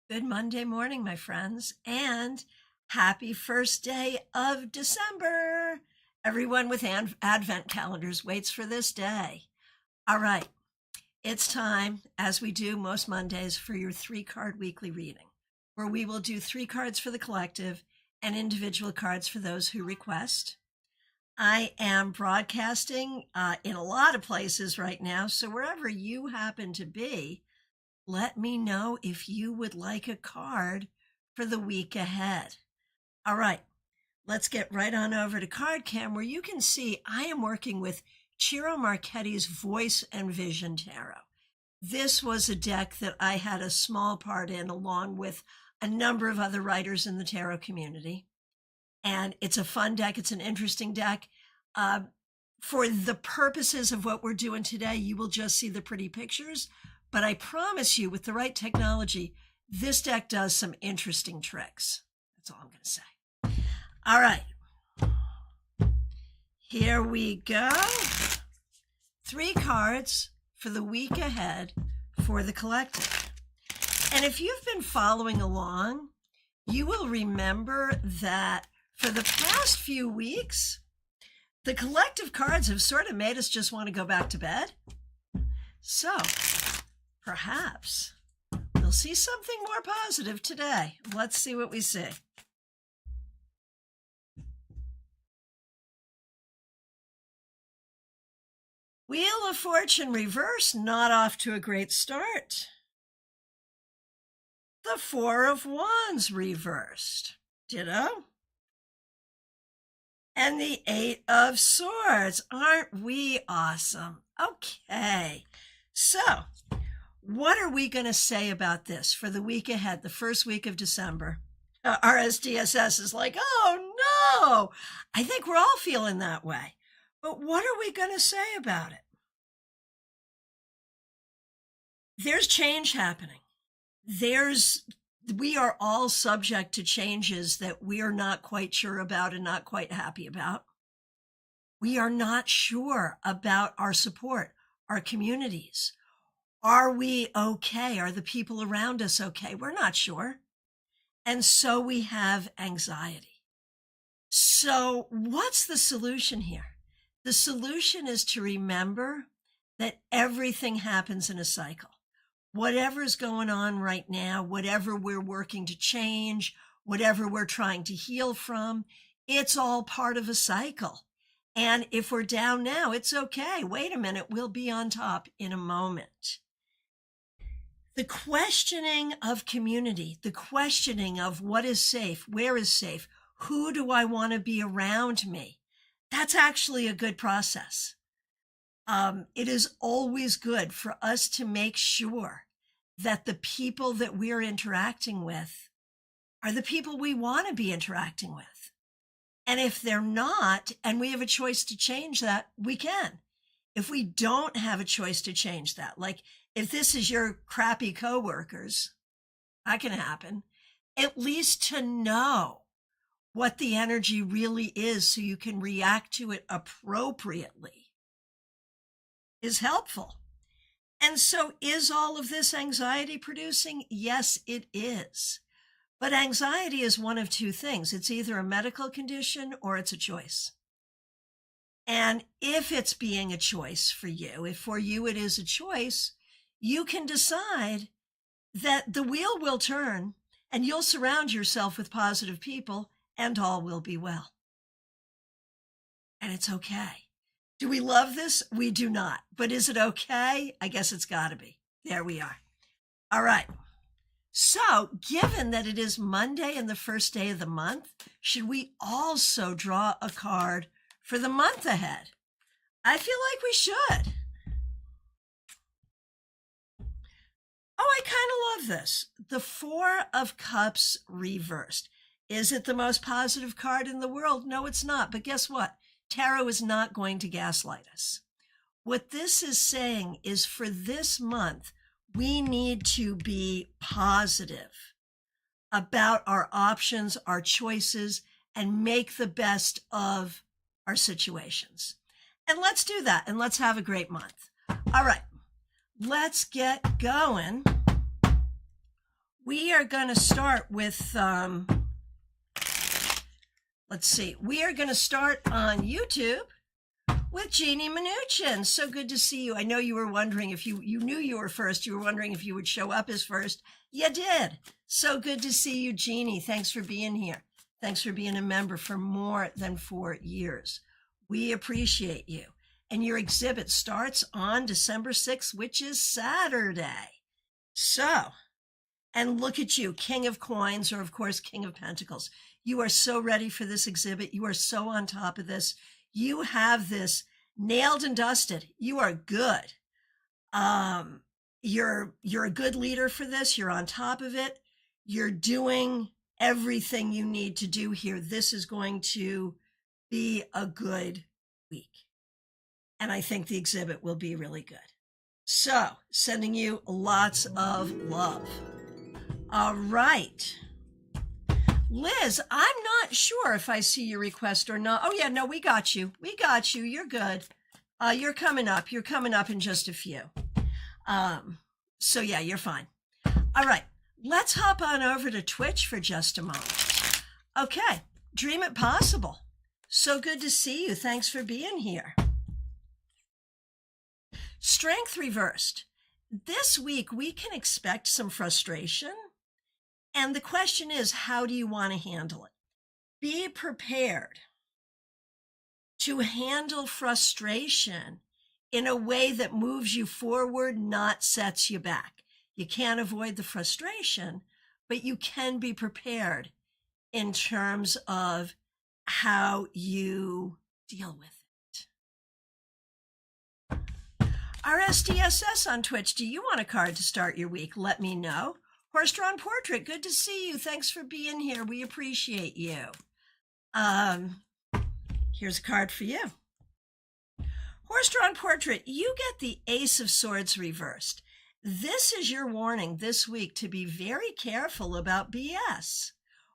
Good Monday morning, my friends, and happy first day of December. Everyone with Advent calendars waits for this day. All right, it's time, as we do most Mondays, for your 3-card weekly reading, where we will do 3 cards for the collective and individual cards for those who request. I am broadcasting in a lot of places right now, so wherever you happen to be, let me know if you would like a card for the week ahead. All right, let's get right on over to CardCam, where you can see I am working with Ciro Marchetti's Voice and Vision Tarot. This was a deck that I had a small part in, along with a number of other writers in the tarot community. And it's a fun deck. It's an interesting deck. For the purposes of what we're doing today, you will just see the pretty pictures. But I promise you, with the right technology, this deck does some interesting tricks. That's all I'm going to say. All right. Here we go. 3 cards for the week ahead for the collective. And if you've been following along, you will remember that for the past few weeks, the collective cards have sort of made us just want to go back to bed. So perhaps we'll see something more positive today. Let's see what we see. Wheel of Fortune reverse, not off to a great start. The 4 of Wands reversed, ditto. And the 8 of Swords. Aren't we awesome? Okay, so what are we going to say about this for the week ahead, the first week of December? RSDSS is like, oh no, I think we're all feeling that way. But what are we going to say about it? There's change happening. We are all subject to changes that we are not quite sure about and not quite happy about. We are not sure about our support, our communities. Are we okay? Are the people around us okay? We're not sure. And so we have anxiety. So what's the solution here? The solution is to remember that everything happens in a cycle. Whatever's going on right now, whatever we're working to change, whatever we're trying to heal from, it's all part of a cycle. And if we're down now, it's okay. Wait a minute, we'll be on top in a moment. The questioning of community, the questioning of what is safe, where is safe, who do I want to be around me? That's actually a good process. It is always good for us to make sure that the people that we're interacting with are the people we want to be interacting with. And if they're not, and we have a choice to change that, we can. If we don't have a choice to change that, like if this is your crappy coworkers, that can happen, at least to know what the energy really is so you can react to it appropriately is helpful. And so is all of this anxiety producing? Yes, it is. But anxiety is one of 2 things. It's either a medical condition or it's a choice. And if it's being a choice for you, if for you it is a choice, you can decide that the wheel will turn and you'll surround yourself with positive people and all will be well. And it's okay. Do we love this? We do not. But is it okay? I guess it's got to be. There we are. All right. So, given that it is Monday and the first day of the month, should we also draw a card for the month ahead? I feel like we should. Oh, I kind of love this. The 4 of Cups reversed. Is it the most positive card in the world? No, it's not. But guess what? Tarot is not going to gaslight us. What this is saying is for this month, we need to be positive about our options, our choices, and make the best of our situations. And let's do that, and let's have a great month. All right, let's get going we are going to start with, let's see, we are going to start on YouTube with Jeannie Mnuchin. So good to see you. I know you were wondering if you knew you were first. You were wondering if you would show up as first. You did. So good to see you, Jeannie. Thanks for being here. Thanks for being a member for more than 4 years. We appreciate you. And your exhibit starts on December 6th, which is Saturday. So, and look at you, King of Coins, or of course, King of Pentacles. You are so ready for this exhibit. You are so on top of this. You have this nailed and dusted. You are good. You're a good leader for this. You're on top of it. You're doing everything you need to do here. This is going to be a good week. And I think the exhibit will be really good. So, sending you lots of love. All right. Liz, I'm not sure if I see your request or not. Oh, yeah, no, we got you. We got you. You're good. You're coming up. You're coming up in just a few. So, yeah, you're fine. All right. Let's hop on over to Twitch for just a moment. Okay. Dream it possible. So good to see you. Thanks for being here. Strength reversed. This week, we can expect some frustration. And the question is, how do you want to handle it? Be prepared to handle frustration in a way that moves you forward, not sets you back. You can't avoid the frustration, but you can be prepared in terms of how you deal with it. RSDSS on Twitch, do you want a card to start your week? Let me know. Horse-drawn portrait, good to see you. Thanks for being here. We appreciate you. Here's a card for you. Horse-drawn portrait, you get the Ace of Swords reversed. This is your warning this week to be very careful about BS,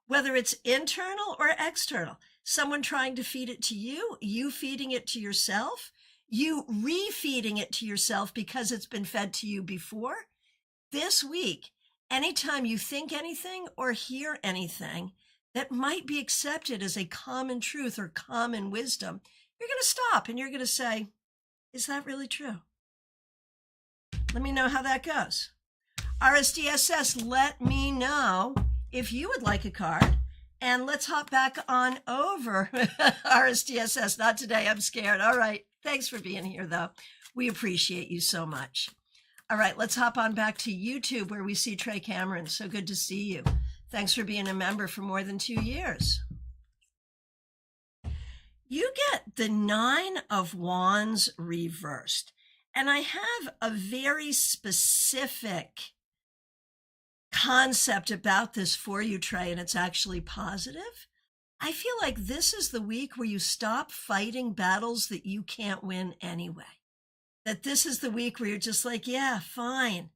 whether it's internal or external. Someone trying to feed it to you, you feeding it to yourself, you refeeding it to yourself because it's been fed to you before. This week, anytime you think anything or hear anything that might be accepted as a common truth or common wisdom, you're going to stop and you're going to say, is that really true? Let me know how that goes. RSDSS, let me know if you would like a card. And let's hop back on over. RSDSS, not today, I'm scared. All right, thanks for being here, though. We appreciate you so much. All right, let's hop on back to YouTube where we see Trey Cameron. So good to see you. Thanks for being a member for more than 2 years. You get the 9 of Wands reversed. And I have a very specific concept about this for you, Trey, and it's actually positive. I feel like this is the week where you stop fighting battles that you can't win anyway. That this is the week where you're just like, yeah, fine,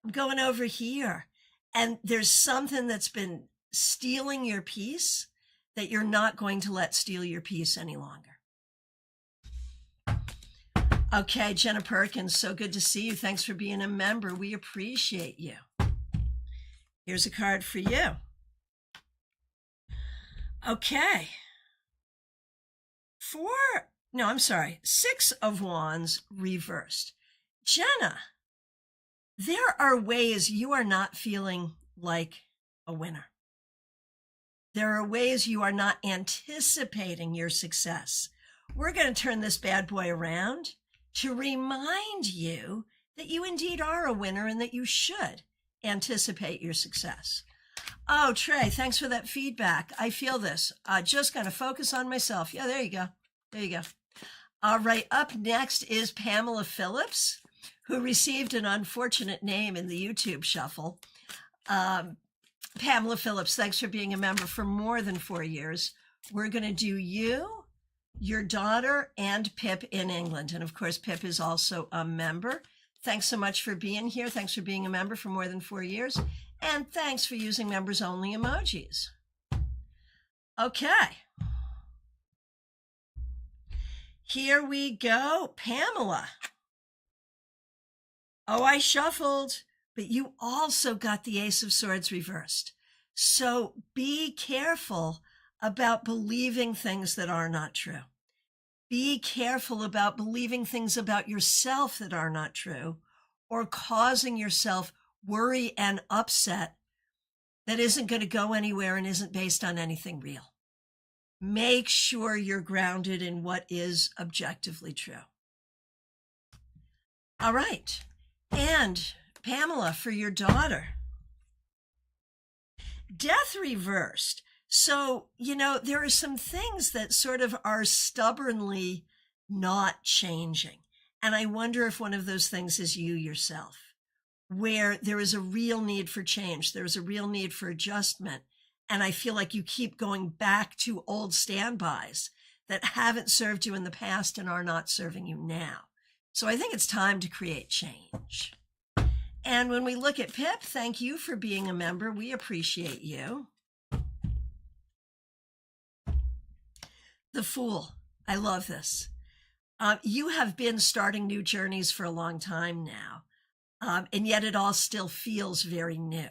I'm going over here. And there's something that's been stealing your peace that you're not going to let steal your peace any longer. Okay, Jenna Perkins, so good to see you. Thanks for being a member. We appreciate you. Here's a card for you. Okay. 6 of Wands reversed. Jenna, there are ways you are not feeling like a winner. There are ways you are not anticipating your success. We're going to turn this bad boy around to remind you that you indeed are a winner and that you should anticipate your success. Oh, Trey, thanks for that feedback. I feel this. Just going to focus on myself. Yeah, there you go. There you go. All right, up next is Pamela Phillips, who received an unfortunate name in the YouTube shuffle. Pamela Phillips, thanks for being a member for more than 4 years. We're going to do you, your daughter, and Pip in England. And of course, Pip is also a member. Thanks so much for being here. Thanks for being a member for more than 4 years. And thanks for using members only emojis. Okay. Here we go. Pamela. Oh, I shuffled. but you also got the Ace of Swords reversed. So be careful about believing things that are not true. Be careful about believing things about yourself that are not true, or causing yourself worry and upset that isn't going to go anywhere and isn't based on anything real. Make sure you're grounded in what is objectively true. All right. And Pamela, for your daughter, death reversed. So, there are some things that sort of are stubbornly not changing. And I wonder if one of those things is you yourself, where there is a real need for change. There's a real need for adjustment. And I feel like you keep going back to old standbys that haven't served you in the past and are not serving you now. So I think it's time to create change. And when we look at Pip, thank you for being a member. We appreciate you. The Fool. I love this. You have been starting new journeys for a long time now, and yet it all still feels very new.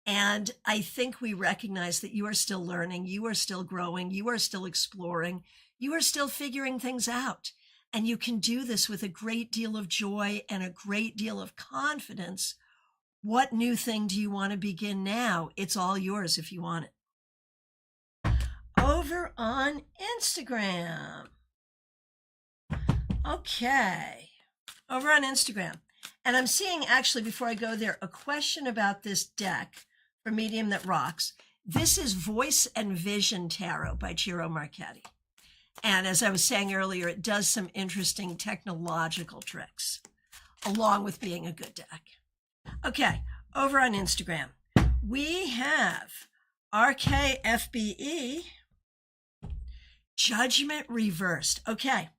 And I think we recognize that you are still learning, you are still growing, you are still exploring, you are still figuring things out. And you can do this with a great deal of joy and a great deal of confidence. What new thing do you want to begin now? It's all yours if you want it. Over on Instagram. Okay. Over on Instagram. And I'm seeing, actually, before I go there, a question about this deck for Medium That Rocks. This is Voice and Vision Tarot by Ciro Marchetti. And as I was saying earlier, it does some interesting technological tricks, along with being a good deck. Okay, over on Instagram, we have RKFBE, Judgment Reversed. Okay,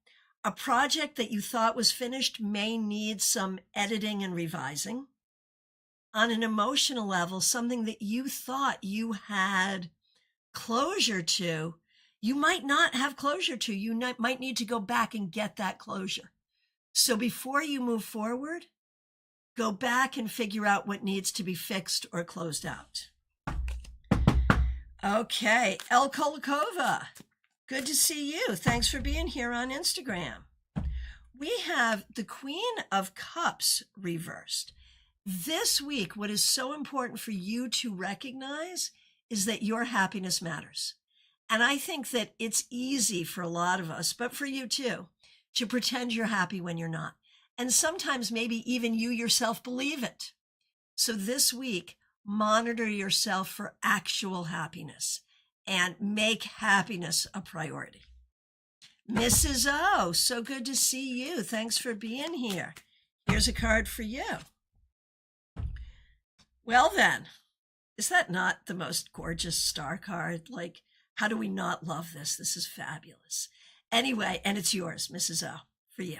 a project that you thought was finished may need some editing and revising. On an emotional level, something that you thought you had closure to, you might not have closure to. You might need to go back and get that closure. So before you move forward, go back and figure out what needs to be fixed or closed out. Okay, El Kolakova, good to see you. Thanks for being here on Instagram. We have the Queen of Cups reversed. This week, what is so important for you to recognize is that your happiness matters. And I think that it's easy for a lot of us, but for you too, to pretend you're happy when you're not. And sometimes maybe even you yourself believe it. So this week, monitor yourself for actual happiness and make happiness a priority. Mrs. O, so good to see you. Thanks for being here. Here's a card for you. Well then, is that not the most gorgeous star card? Like, how do we not love this? This is fabulous. Anyway, and it's yours, Mrs. O, for you.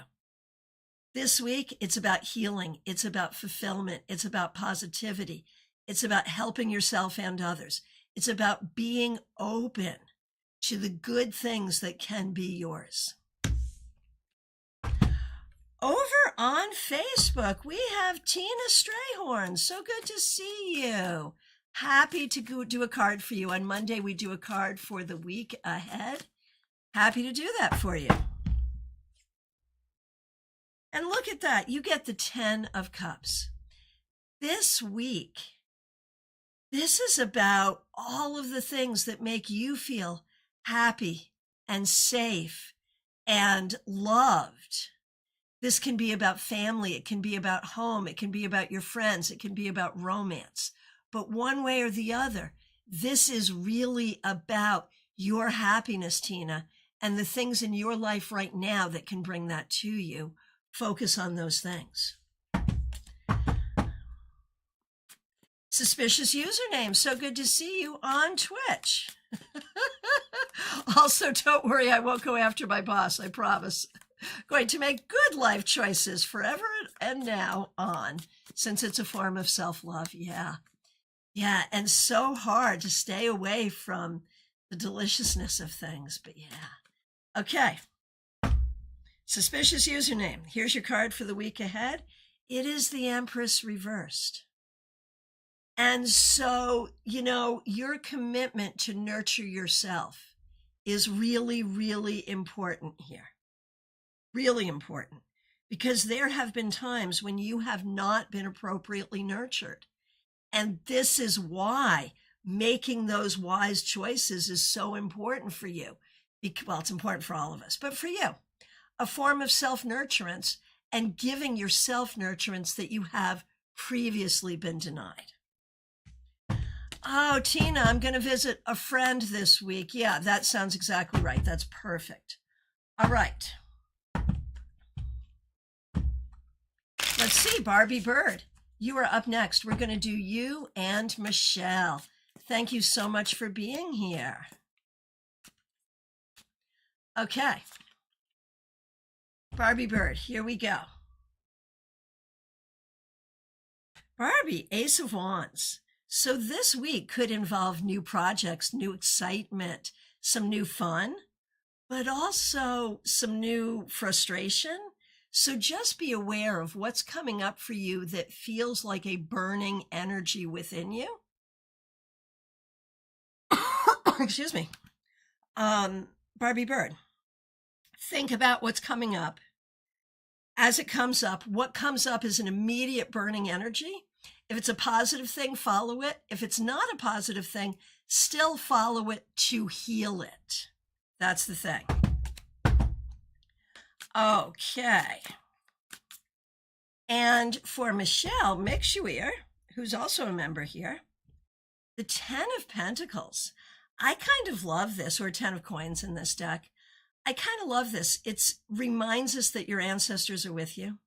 This week, it's about healing. It's about fulfillment. It's about positivity. It's about helping yourself and others. It's about being open to the good things that can be yours. Over on Facebook, we have Tina Strayhorn. So good to see you. Happy to go do a card for you. On Monday, we do a card for the week ahead. Happy to do that for you. And look at that. You get the 10 of Cups. This week, this is about all of the things that make you feel happy and safe and loved. This can be about family. It can be about home. It can be about your friends. It can be about romance. But one way or the other, this is really about your happiness, Tina, and the things in your life right now that can bring that to you. Focus on those things. Suspicious username. So good to see you on Twitch. Also, don't worry, I won't go after my boss, I promise. Going to make good life choices forever and now on, since it's a form of self-love. Yeah. Yeah, and so hard to stay away from the deliciousness of things, but yeah. Okay. Suspicious username. Here's your card for the week ahead. It is the Empress reversed. And so, your commitment to nurture yourself is really, really important here. Really important. Because there have been times when you have not been appropriately nurtured. And this is why making those wise choices is so important for you. Well, it's important for all of us, but for you, a form of self-nurturance and giving yourself nurturance that you have previously been denied. Oh, Tina, I'm going to visit a friend this week. Yeah, that sounds exactly right. That's perfect. All right. Let's see, Barbie Bird, you are up next. We're going to do you and Michelle. Thank you so much for being here. Okay. Barbie Bird, here we go. Barbie, Ace of Wands. So this week could involve new projects, new excitement, some new fun, but also some new frustration. So just be aware of what's coming up for you that feels like a burning energy within you. Excuse me. Barbie Bird, think about what's coming up. As it comes up, what comes up is an immediate burning energy. If it's a positive thing, follow it. If it's not a positive thing, still follow it to heal it. That's the thing. Okay. And for Michelle Mixuir, who's also a member here, the 10 of Pentacles. I kind of love this, or 10 of Coins in this deck. I kind of love this. It reminds us that your ancestors are with you.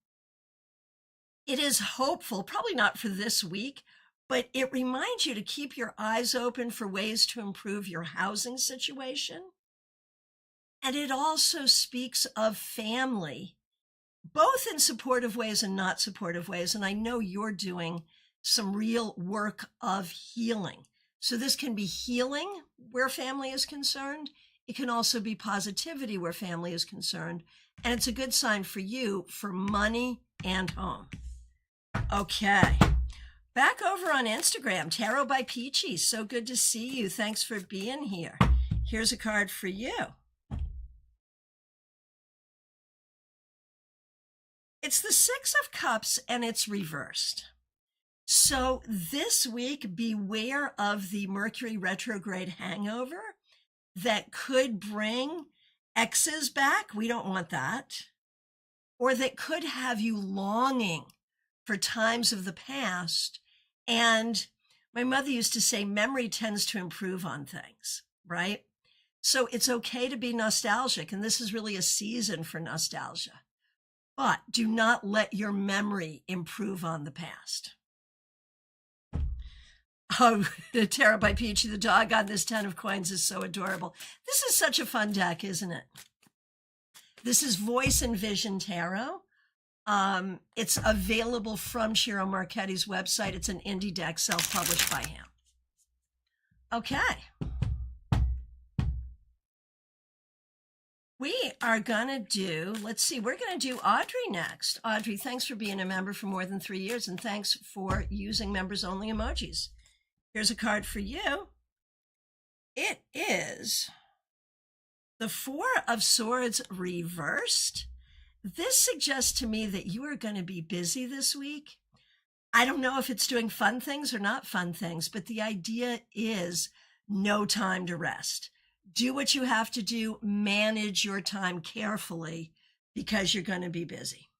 It is hopeful, probably not for this week, but it reminds you to keep your eyes open for ways to improve your housing situation. And it also speaks of family, both in supportive ways and not supportive ways. And I know you're doing some real work of healing. So this can be healing where family is concerned. It can also be positivity where family is concerned. And it's a good sign for you for money and home. Okay. Back over on Instagram, Tarot by Peachy. So good to see you. Thanks for being here. Here's a card for you. It's the 6 of Cups and it's reversed. So this week, beware of the Mercury retrograde hangover that could bring exes back. We don't want that. Or that could have you longing for times of the past. And my mother used to say, memory tends to improve on things, right? So it's okay to be nostalgic. And this is really a season for nostalgia. But do not let your memory improve on the past. Oh, the Tarot by Peachy, the dog on this 10 of Coins is so adorable. This is such a fun deck, isn't it? This is Voice and Vision Tarot. It's available from Shiro Marchetti's website. It's an indie deck self-published by him. Okay. We are going to do, let's see, we're going to do Audrey next. Audrey, thanks for being a member for more than 3 years, and thanks for using members-only emojis. Here's a card for you. It is the 4 of Swords reversed. This suggests to me that you are going to be busy this week. I don't know if it's doing fun things or not fun things, but the idea is no time to rest. Do what you have to do, manage your time carefully because you're going to be busy.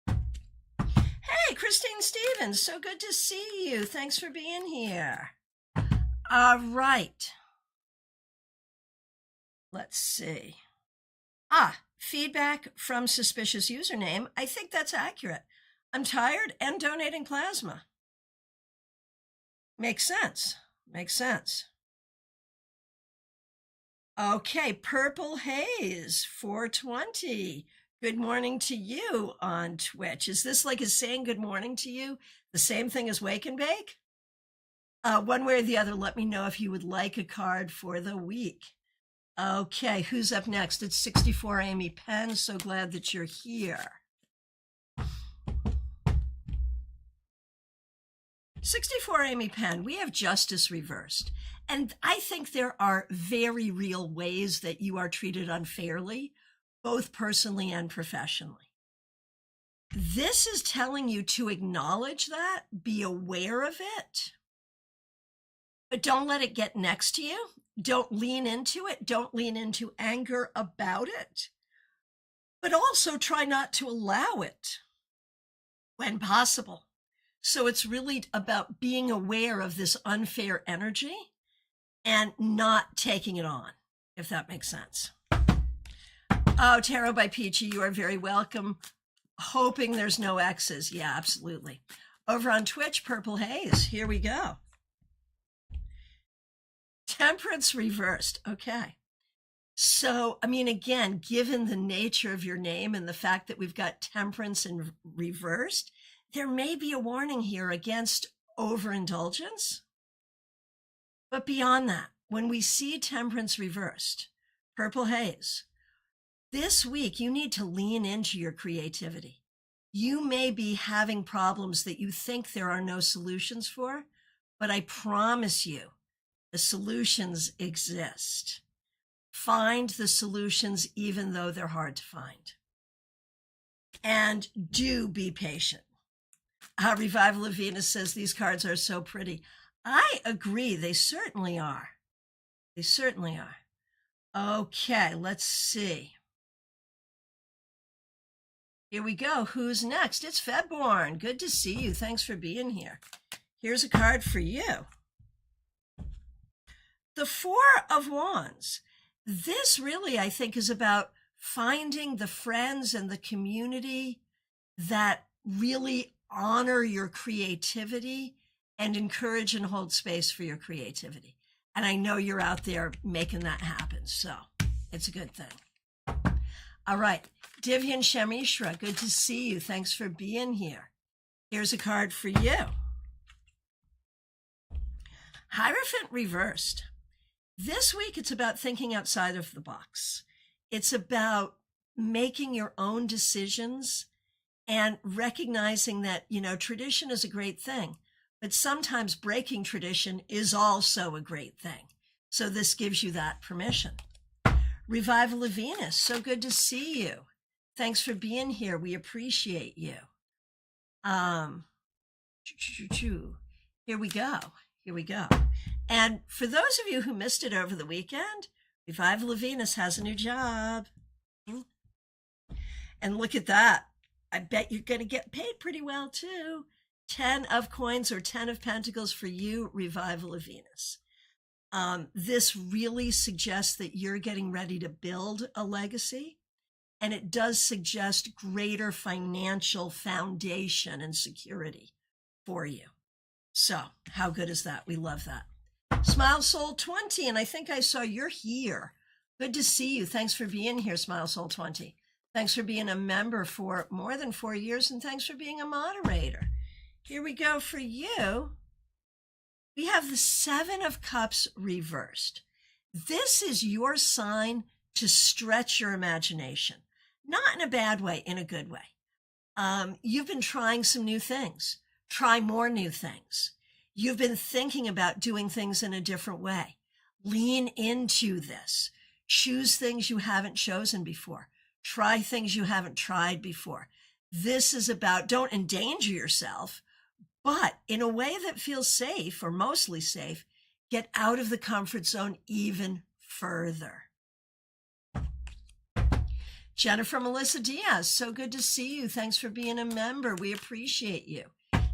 Hey, Christine Stevens, so good to see you. Thanks for being here. All right. Let's see. Feedback from suspicious username. I think that's accurate. I'm tired and donating plasma. Makes sense. Makes sense. Okay, Purple Haze, 420. Good morning to you on Twitch. Is this like saying good morning to you? The same thing as Wake and Bake? One way or the other, let me know if you would like a card for the week. Okay, who's up next? It's 64 Amy Penn. So glad that you're here. 64 Amy Penn, we have justice reversed. And I think there are very real ways that you are treated unfairly, both personally and professionally. This is telling you to acknowledge that, be aware of it, but don't let it get next to you. Don't lean into it. Don't lean into anger about it, but also try not to allow it when possible. So it's really about being aware of this unfair energy and not taking it on, if that makes sense. Oh, Tarot by Peachy, you are very welcome. Hoping there's no X's. Yeah, absolutely. Over on Twitch, Purple Haze. Here we go. Temperance reversed. Okay. So, I mean, again, given the nature of your name and the fact that we've got temperance in reversed, there may be a warning here against overindulgence. But beyond that, when we see temperance reversed, Purple Haze, this week you need to lean into your creativity. You may be having problems that you think there are no solutions for, but I promise you, the solutions exist. Find the solutions even though they're hard to find. And do be patient. Revival of Venus says these cards are so pretty. I agree. They certainly are. They certainly are. Okay, let's see. Here we go. Who's next? It's Febborn. Good to see you. Thanks for being here. Here's a card for you. The Four of Wands. This really, I think, is about finding the friends and the community that really honor your creativity and encourage and hold space for your creativity. And I know you're out there making that happen, so it's a good thing. All right, Divyan Shamishra, good to see you. Thanks for being here. Here's a card for you. Hierophant reversed. This week, it's about thinking outside of the box. It's about making your own decisions and recognizing that, you know, tradition is a great thing, but sometimes breaking tradition is also a great thing. So this gives you that permission. Revival of Venus, so good to see you. Thanks for being here. We appreciate you. Here we go. Here we go. And for those of you who missed it over the weekend, Revival of Venus has a new job. And look at that. I bet you're going to get paid pretty well too. 10 of coins or 10 of pentacles for you, Revival of Venus. This really suggests that you're getting ready to build a legacy. And it does suggest greater financial foundation and security for you. So how good is that? We love that. Smile Soul 20, and I think I saw you're here. Good to see you. Thanks for being here, Smile Soul 20. Thanks for being a member for more than 4 years, and thanks for being a moderator. Here we go for you. We have the Seven of Cups reversed. This is your sign to stretch your imagination. Not in a bad way, in a good way. You've been trying some new things. Try more new things. You've been thinking about doing things in a different way. Lean into this. Choose things you haven't chosen before. Try things you haven't tried before. This is about, don't endanger yourself, but in a way that feels safe or mostly safe, get out of the comfort zone even further. Jennifer Melissa Diaz, so good to see you. Thanks for being a member. We appreciate you.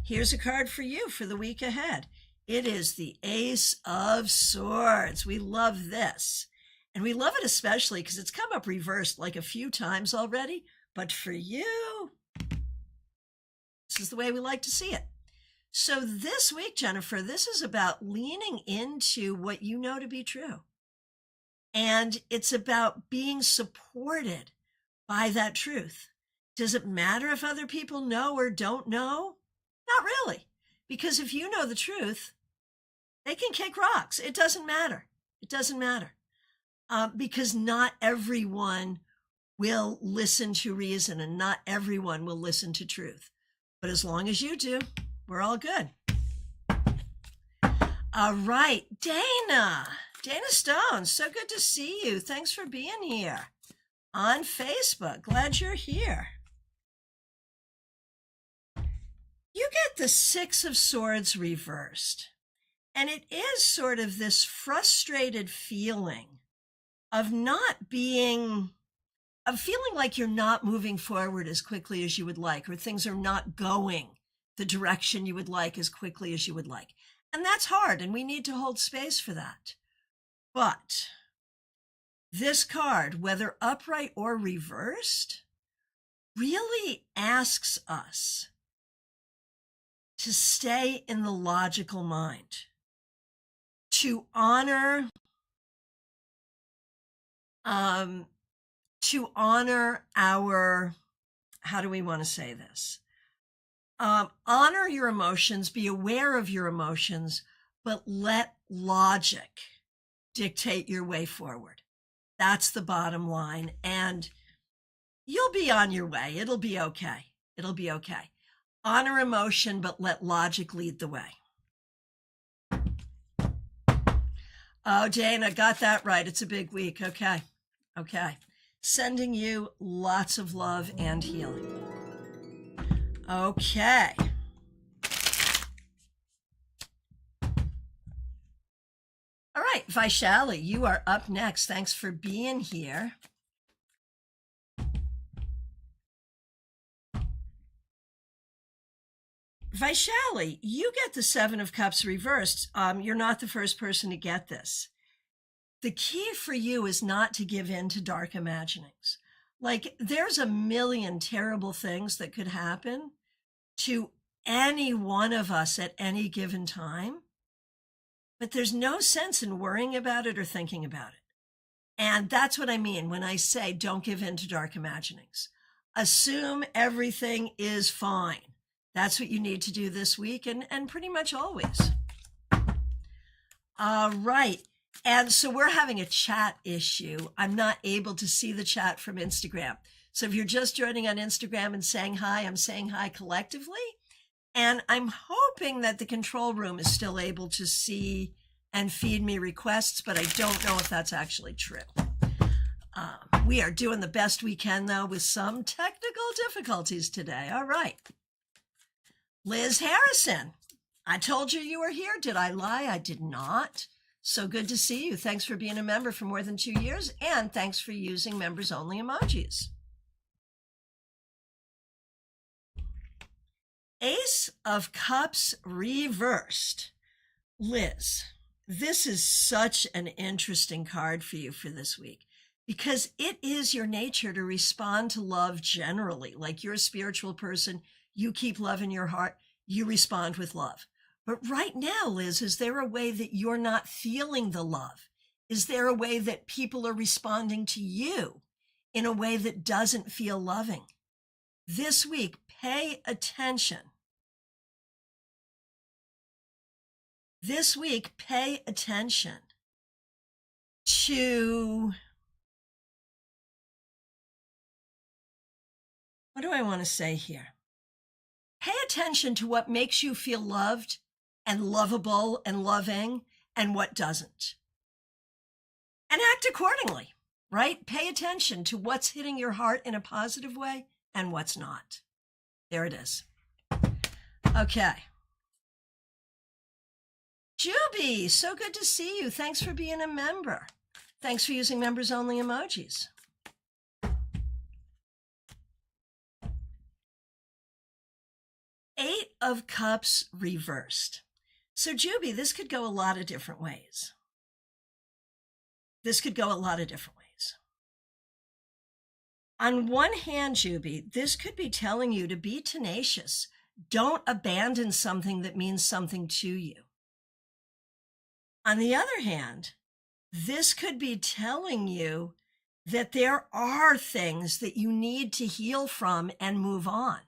Here's a card for you for the week ahead. It is the Ace of Swords. We love this. And we love it especially because it's come up reversed like a few times already. But for you, this is the way we like to see it. So this week, Jennifer, this is about leaning into what you know to be true. And it's about being supported by that truth. Does it matter if other people know or don't know? Not really, because if you know the truth, they can kick rocks. It doesn't matter. It doesn't matter because not everyone will listen to reason and not everyone will listen to truth. But as long as you do, we're all good. All right, Dana Stone, so good to see you. Thanks for being here on Facebook. Glad you're here. You get the Six of Swords reversed, and it is sort of this frustrated feeling of feeling like you're not moving forward as quickly as you would like, or things are not going the direction you would like as quickly as you would like. And that's hard, and we need to hold space for that. But this card, whether upright or reversed, really asks us to stay in the logical mind, to honor our, how do we want to say this? Honor your emotions, be aware of your emotions, but let logic dictate your way forward. That's the bottom line. And you'll be on your way. It'll be okay. It'll be okay. Honor emotion, but let logic lead the way. Oh, Dana, got that right. It's a big week. Okay. Okay. Sending you lots of love and healing. Okay. All right, Vaishali, you are up next. Thanks for being here. Vaishali, you get the Seven of Cups reversed. You're not the first person to get this. The key for you is not to give in to dark imaginings. Like, there's a million terrible things that could happen to any one of us at any given time, but there's no sense in worrying about it or thinking about it. And that's what I mean when I say don't give in to dark imaginings. Assume everything is fine. That's what you need to do this week and pretty much always. All right. And so we're having a chat issue. I'm not able to see the chat from Instagram. So if you're just joining on Instagram and saying hi, I'm saying hi collectively. And I'm hoping that the control room is still able to see and feed me requests, but I don't know if that's actually true. We are doing the best we can, though, with some technical difficulties today. All right. Liz Harrison, I told you you were here. Did I lie? I did not. So good to see you. Thanks for being a member for more than 2 years, and thanks for using members-only emojis. Ace of Cups reversed. Liz, this is such an interesting card for you for this week because it is your nature to respond to love generally. Like, you're a spiritual person, you keep love in your heart, you respond with love. But right now, Liz, is there a way that you're not feeling the love? Is there a way that people are responding to you in a way that doesn't feel loving? This week, pay attention. This week, pay attention to, what do I want to say here? Pay attention to what makes you feel loved and lovable and loving and what doesn't. And act accordingly, right? Pay attention to what's hitting your heart in a positive way and what's not. There it is. Okay. Juby, so good to see you. Thanks for being a member. Thanks for using members-only emojis. Eight of Cups reversed. So, Juby, this could go a lot of different ways. This could go a lot of different ways. On one hand, Juby, this could be telling you to be tenacious. Don't abandon something that means something to you. On the other hand, this could be telling you that there are things that you need to heal from and move on.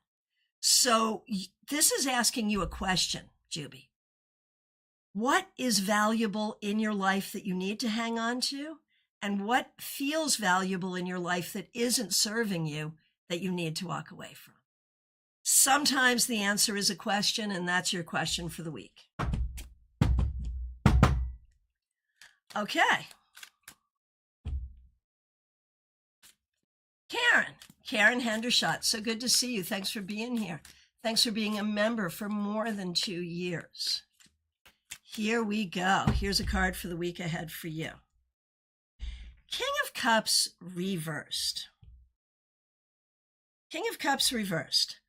So this is asking you a question, Juby. What is valuable in your life that you need to hang on to? And what feels valuable in your life that isn't serving you that you need to walk away from? Sometimes the answer is a question, and that's your question for the week. Okay. Karen Hendershot, so good to see you. Thanks for being here. Thanks for being a member for more than 2 years. Here we go. Here's a card for the week ahead for you. King of Cups reversed. King of Cups reversed.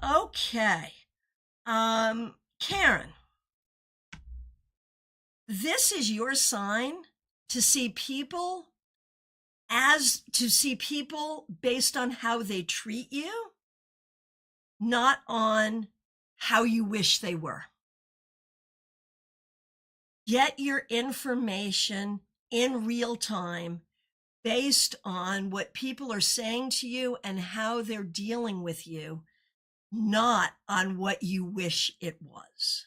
Okay. Karen, this is your sign to see people based on how they treat you, not on how you wish they were. Get your information in real time based on what people are saying to you and how they're dealing with you, not on what you wish it was.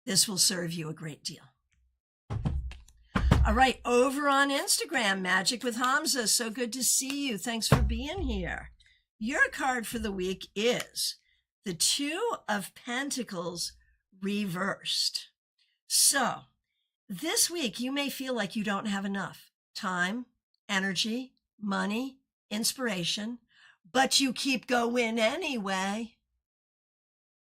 This will serve you a great deal. All right, over on Instagram, Magic with Hamza. So good to see you. Thanks for being here. Your card for the week is the Two of Pentacles reversed. So this week, you may feel like you don't have enough time, energy, money, inspiration, but you keep going anyway.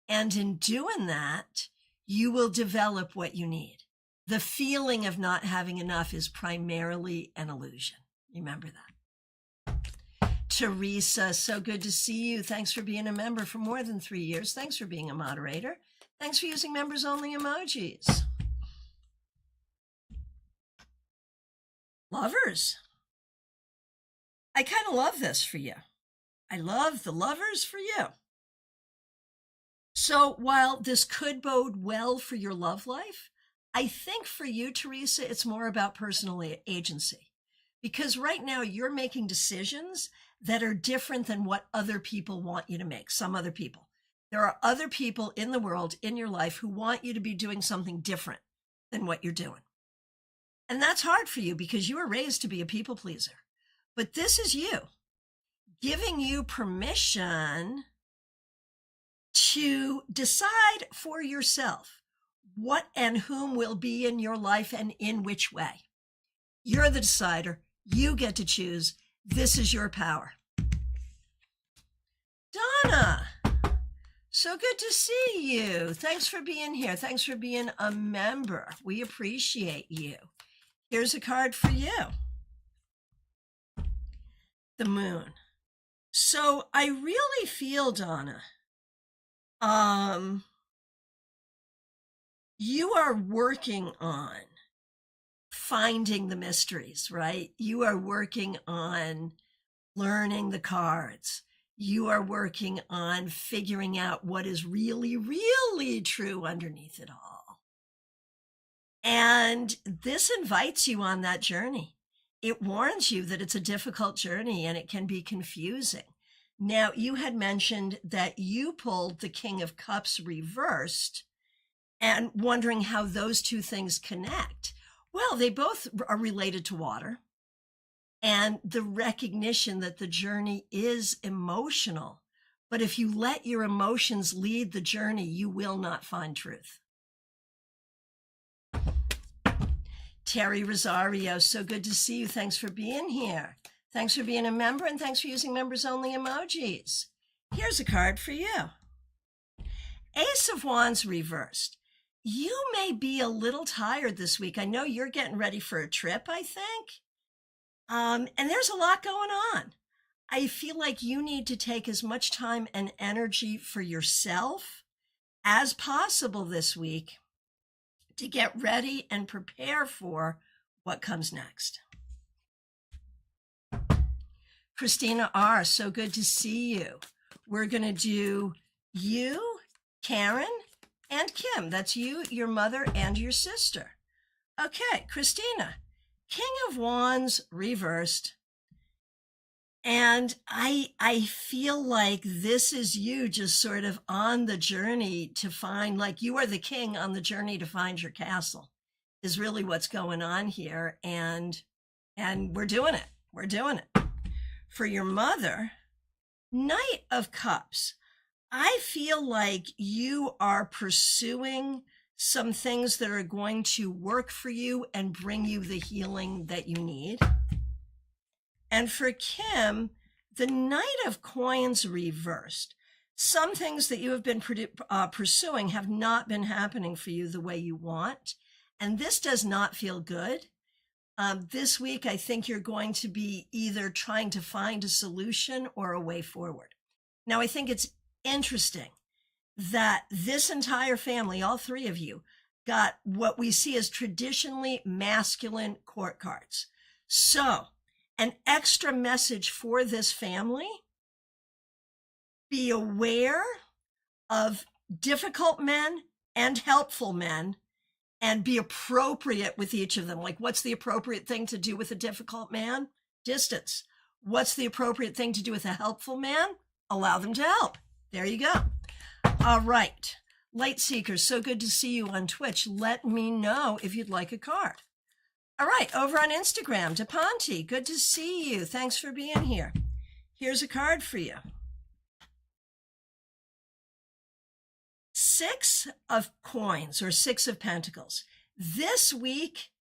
And in doing that, you will develop what you need. The feeling of not having enough is primarily an illusion. Remember that. Teresa, so good to see you. Thanks for being a member for more than 3 years. Thanks for being a moderator. Thanks for using members only emojis. Lovers. I kind of love this for you. I love the lovers for you. So while this could bode well for your love life, I think for you, Teresa, it's more about personal agency, because right now you're making decisions that are different than what other people want you to make. Some other people. There are other people in the world, in your life, who want you to be doing something different than what you're doing. And that's hard for you because you were raised to be a people pleaser. But this is you giving you permission to decide for yourself what and whom will be in your life and in which way. You're the decider. You get to choose. This is your power. Donna, so good to see you. Thanks for being here. Thanks for being a member. We appreciate you. Here's a card for you. The Moon. So I really feel, Donna, you are working on finding the mysteries, right? You are working on learning the cards. You are working on figuring out what is really, really true underneath it all. And this invites you on that journey. It warns you that it's a difficult journey and it can be confusing. Now, you had mentioned that you pulled the King of Cups reversed and wondering how those two things connect. Well, they both are related to water and the recognition that the journey is emotional. But if you let your emotions lead the journey, you will not find truth. Terry Rosario, so good to see you. Thanks for being here. Thanks for being a member, and thanks for using members only emojis. Here's a card for you. Ace of Wands reversed. You may be a little tired this week. I know you're getting ready for a trip, I think. And there's a lot going on. I feel like you need to take as much time and energy for yourself as possible this week to get ready and prepare for what comes next. Christina R., so good to see you. We're going to do you, Karen, and Kim. That's you, your mother, and your sister. Okay, Christina, King of Wands reversed. And I feel like this is you just sort of on the journey to find, like you are the king on the journey to find your castle is really what's going on here. And we're doing it. We're doing it. For your mother, Knight of Cups. I feel like you are pursuing some things that are going to work for you and bring you the healing that you need. And for Kim, the Knight of Coins reversed. Some things that you have been pursuing have not been happening for you the way you want. And this does not feel good. This week, I think you're going to be either trying to find a solution or a way forward. Now, I think it's interesting that this entire family, all three of you, got what we see as traditionally masculine court cards. So, an extra message for this family: be aware of difficult men and helpful men, and be appropriate with each of them. Like, what's the appropriate thing to do with a difficult man? Distance. What's the appropriate thing to do with a helpful man? Allow them to help. There you go. All right. Light Seekers, so good to see you on Twitch. Let me know if you'd like a card. All right, over on Instagram, DePonte, good to see you. Thanks for being here. Here's a card for you. 6 of Coins, or 6 of Pentacles. This week,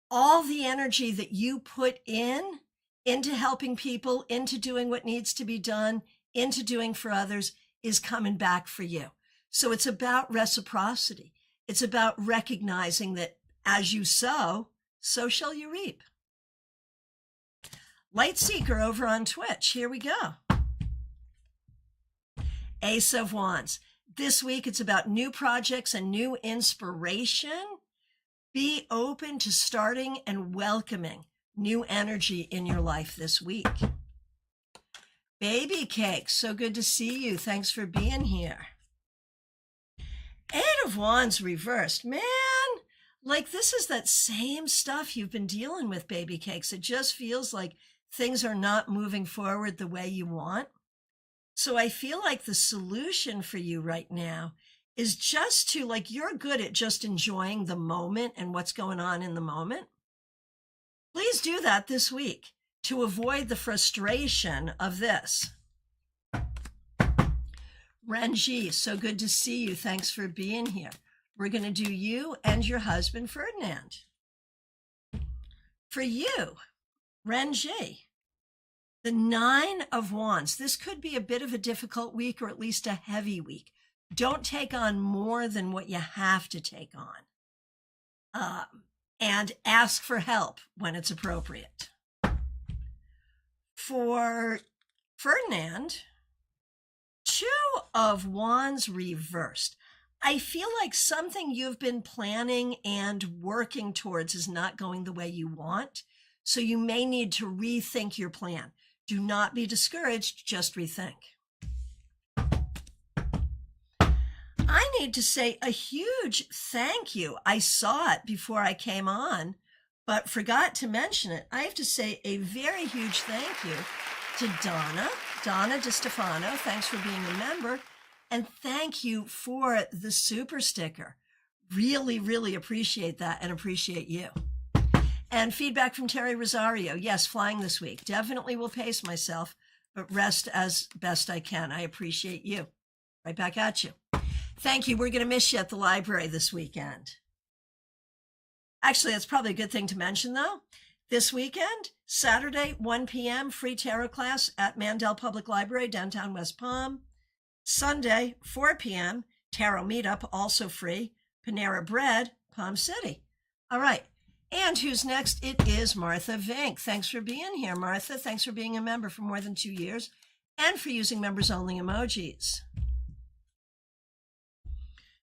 all the energy that you put into helping people, into doing what needs to be done, into doing for others, is coming back for you. So it's about reciprocity. It's about recognizing that as you sow, so shall you reap. Light Seeker over on Twitch. Here we go. Ace of Wands. This week, it's about new projects and new inspiration. Be open to starting and welcoming new energy in your life this week. Baby Cake, so good to see you. Thanks for being here. 8 of Wands reversed. Man, like this is that same stuff you've been dealing with, Baby Cakes. It just feels like things are not moving forward the way you want. So I feel like the solution for you right now is just to, like, you're good at just enjoying the moment and what's going on in the moment. Please do that this week to avoid the frustration of this. Renji, so good to see you. Thanks for being here. We're going to do you and your husband, Ferdinand. For you, Renji, the 9 of Wands. This could be a bit of a difficult week, or at least a heavy week. Don't take on more than what you have to take on. And ask for help when it's appropriate. For Ferdinand, 2 of Wands reversed. I feel like something you've been planning and working towards is not going the way you want. So you may need to rethink your plan. Do not be discouraged, just rethink. I need to say a huge thank you. I saw it before I came on, but forgot to mention it. I have to say a very huge thank you to Donna DiStefano. Thanks for being a member. And thank you for the super sticker. Really, really appreciate that and appreciate you. And feedback from Terry Rosario. Yes, flying this week. Definitely will pace myself, but rest as best I can. I appreciate you. Right back at you. Thank you. We're going to miss you at the library this weekend. Actually, that's probably a good thing to mention, though. This weekend, Saturday, 1 p.m., free tarot class at Mandel Public Library, downtown West Palm. Sunday, 4 p.m., tarot meetup, also free, Panera Bread, Palm City. All right. And who's next? It is Martha Vink. Thanks for being here, Martha. Thanks for being a member for more than 2 years and for using members-only emojis.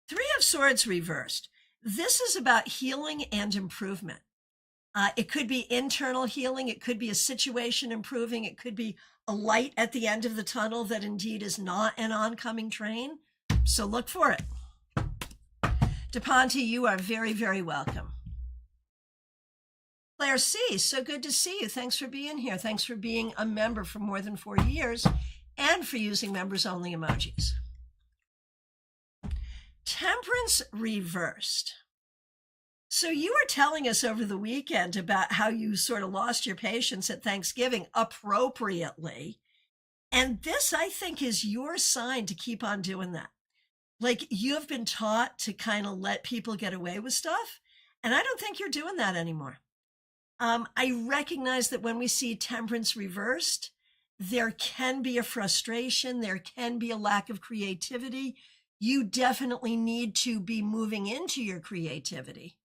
3 of Swords reversed. This is about healing and improvement. It could be internal healing. It could be a situation improving. It could be a light at the end of the tunnel that indeed is not an oncoming train. So look for it. DePonte, you are very, very welcome. Claire C., so good to see you. Thanks for being here. Thanks for being a member for more than 4 years and for using members-only emojis. Temperance reversed. So you were telling us over the weekend about how you sort of lost your patience at Thanksgiving appropriately. And this, I think, is your sign to keep on doing that. like you have been taught to kind of let people get away with stuff. And I don't think you're doing that anymore. I recognize that when we see temperance reversed, there can be a frustration, there can be a lack of creativity. You definitely need to be moving into your creativity.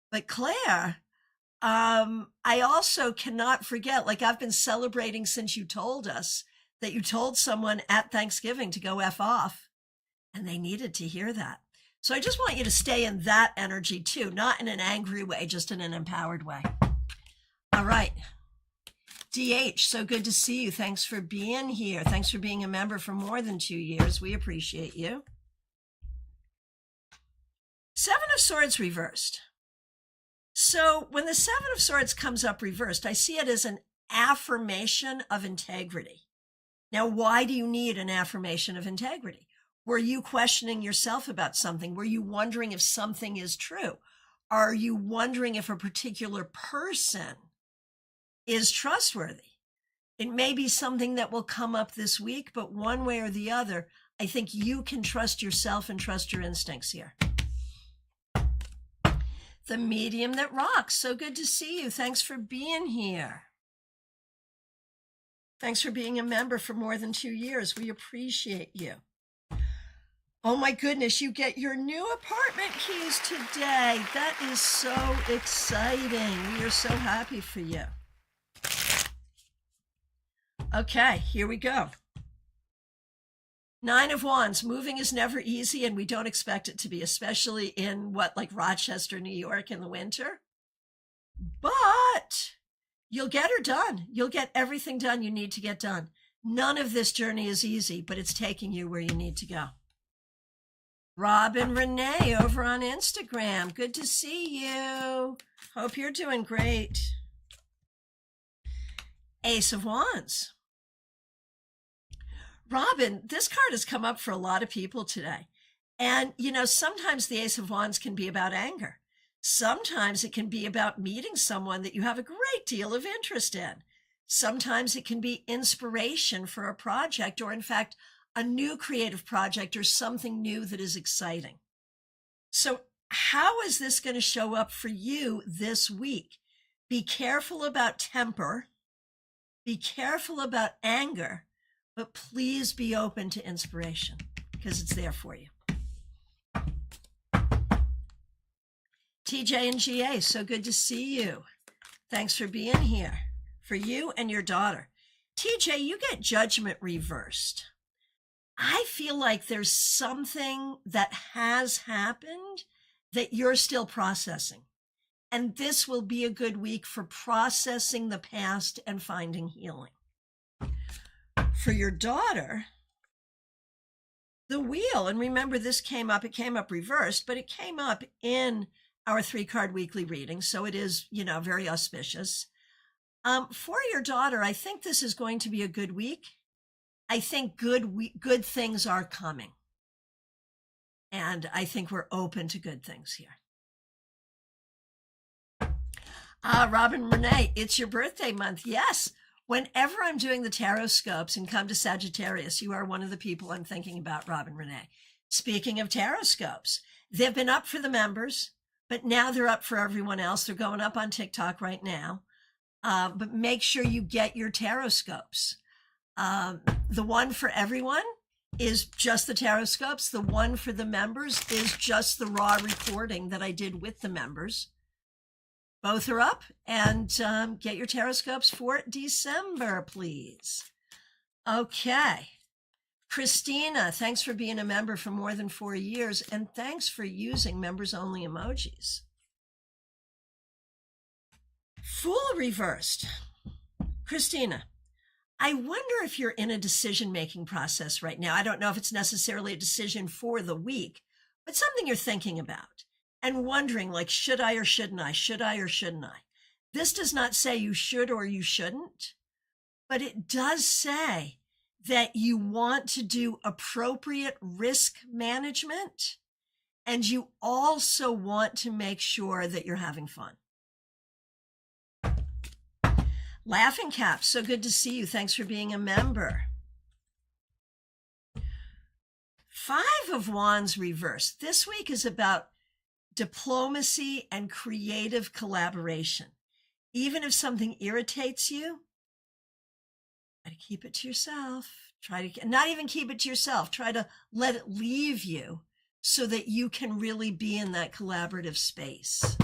But Claire, I also cannot forget, like I've been celebrating since you told us that you told someone at Thanksgiving to go F off, and they needed to hear that. So I just want you to stay in that energy too, not in an angry way, just in an empowered way. All right. DH, so good to see you. Thanks for being here. Thanks for being a member for more than 2 years. We appreciate you. Seven of Swords reversed. So when the Seven of Swords comes up reversed, I see it as an affirmation of integrity. Now, why do you need an affirmation of integrity? Were you questioning yourself about something? Were you wondering if something is true? Are you wondering if a particular person is trustworthy? It may be something that will come up this week, but one way or the other, I think you can trust yourself and trust your instincts here. The Medium that rocks. So good to see you. Thanks for being here. Thanks for being a member for more than 2 years. We appreciate you. Oh my goodness, you get your new apartment keys today. That is so exciting. We are so happy for you. Okay, here we go. 9 of Wands. Moving is never easy, and we don't expect it to be, especially in like Rochester, New York in the winter. But you'll get her done. You'll get everything done you need to get done. None of this journey is easy, but it's taking you where you need to go. Robin Renee over on Instagram. Good to see you. Hope you're doing great. Ace of Wands. Robin, this card has come up for a lot of people today. And, you know, sometimes the Ace of Wands can be about anger. Sometimes it can be about meeting someone that you have a great deal of interest in. Sometimes it can be inspiration for a project, or in fact, a new creative project or something new that is exciting. So how is this going to show up for you this week? Be careful about temper. Be careful about anger, but please be open to inspiration because it's there for you. TJ and GA, so good to see you. Thanks for being here. For you and your daughter. TJ, you get Judgment reversed. I feel like there's something that has happened that you're still processing. And this will be a good week for processing the past and finding healing. For your daughter, the Wheel, and remember this came up, it came up reversed, but it came up in our 3-card weekly reading. So it is, you know, very auspicious. For your daughter, I think this is going to be a good week. I think good things are coming. And I think we're open to good things here. Robin Renee, it's your birthday month. Yes. Whenever I'm doing the tarot scopes and come to Sagittarius, you are one of the people I'm thinking about, Robin Renee. Speaking of tarot scopes, they've been up for the members, but now they're up for everyone else. They're going up on TikTok right now. But make sure you get your tarot scopes. The one for everyone is just the tarot scopes. The one for the members is just the raw recording that I did with the members. Both are up, and get your tarot scopes for December, please. Okay. Christina, thanks for being a member for more than 4 years, and thanks for using members-only emojis. Fool reversed. Christina, I wonder if you're in a decision-making process right now. I don't know if it's necessarily a decision for the week, but something you're thinking about and wondering, like, should I or shouldn't I? Should I or shouldn't I? This does not say you should or you shouldn't, but it does say that you want to do appropriate risk management, and you also want to make sure that you're having fun. Laughing Cap, so good to see you. Thanks for being a member. Five of Wands reversed. This week is about diplomacy and creative collaboration. Even if something irritates you, try to keep it to yourself. Try to not even keep it to yourself. Try to let it leave you so that you can really be in that collaborative space.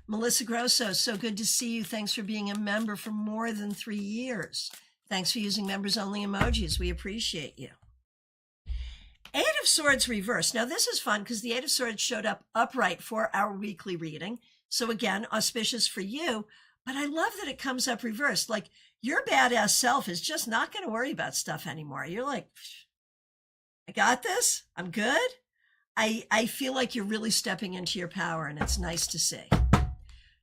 Melissa Grosso, so good to see you. Thanks for being a member for more than 3 years. Thanks for using members only emojis. We appreciate you. Eight of Swords reversed. Now this is fun because the Eight of Swords showed up upright for our weekly reading. So again, auspicious for you, but I love that it comes up reversed. Like your badass self is just not going to worry about stuff anymore. You're like, I got this. I'm good. I feel like you're really stepping into your power, and it's nice to see.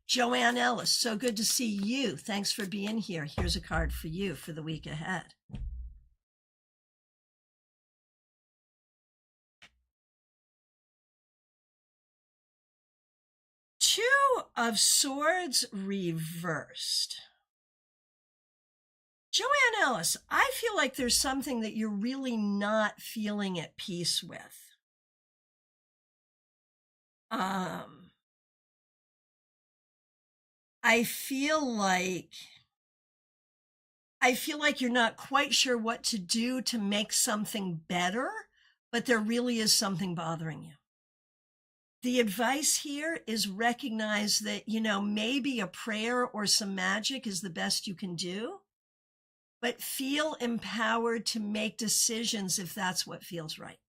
Joanne Ellis, so good to see you. Thanks for being here. Here's a card for you for the week ahead. Two of Swords reversed. Joanne Ellis, I feel like there's something that you're really not feeling at peace with. I feel like you're not quite sure what to do to make something better, but there really is something bothering you. The advice here is recognize that, maybe a prayer or some magic is the best you can do, but feel empowered to make decisions if that's what feels right.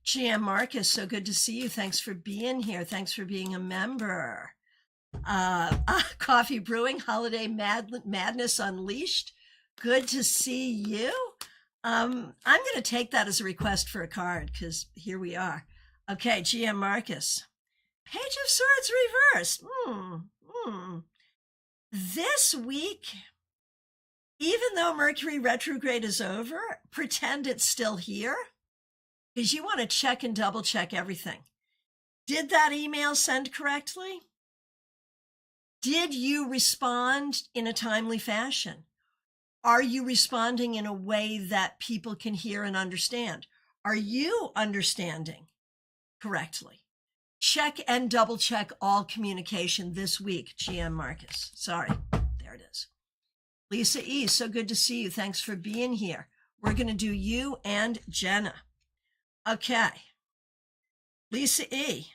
GM Marcus, so good to see you. Thanks for being here. Thanks for being a member. Coffee Brewing, Holiday Madness Unleashed. Good to see you. I'm going to take that as a request for a card because here we are. Okay, GM Marcus. Page of Swords reversed. This week, even though Mercury retrograde is over, pretend it's still here because you want to check and double check everything. Did that email send correctly? Did you respond in a timely fashion? Are you responding in a way that people can hear and understand? Are you understanding correctly? Check and double check all communication this week, GM Marcus. Sorry, there it is. Lisa E., so good to see you. Thanks for being here. We're going to do you and Jenna. Okay. Lisa E.,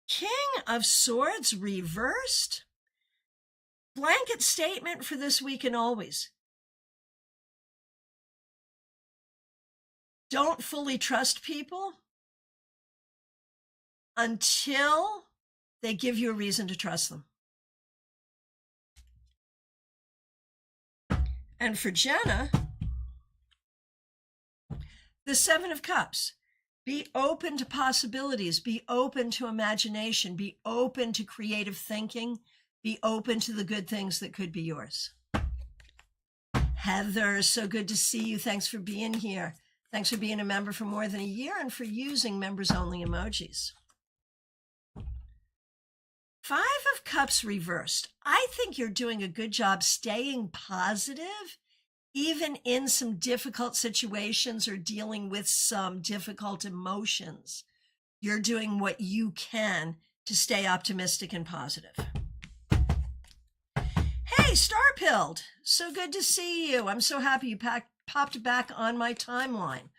King of Swords reversed. Blanket statement for this week and always. Don't fully trust people until they give you a reason to trust them. And for Jenna, the Seven of Cups. Be open to possibilities. Be open to imagination. Be open to creative thinking. Be open to the good things that could be yours. Heather, so good to see you. Thanks for being here. Thanks for being a member for more than a year and for using members only emojis. Five of Cups reversed. I think you're doing a good job staying positive, even in some difficult situations or dealing with some difficult emotions. You're doing what you can to stay optimistic and positive. Hey, Starpilled, so good to see you. I'm so happy you popped back on my timeline.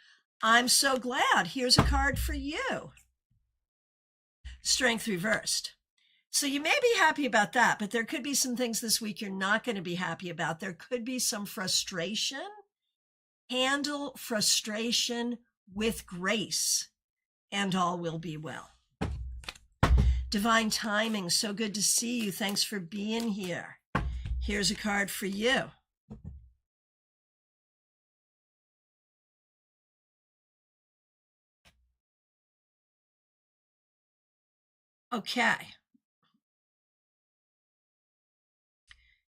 I'm so glad. Here's a card for you. Strength reversed. So you may be happy about that, but there could be some things this week you're not going to be happy about. There could be some frustration. Handle frustration with grace, and all will be well. Divine Timing, so good to see you. Thanks for being here. Here's a card for you. Okay.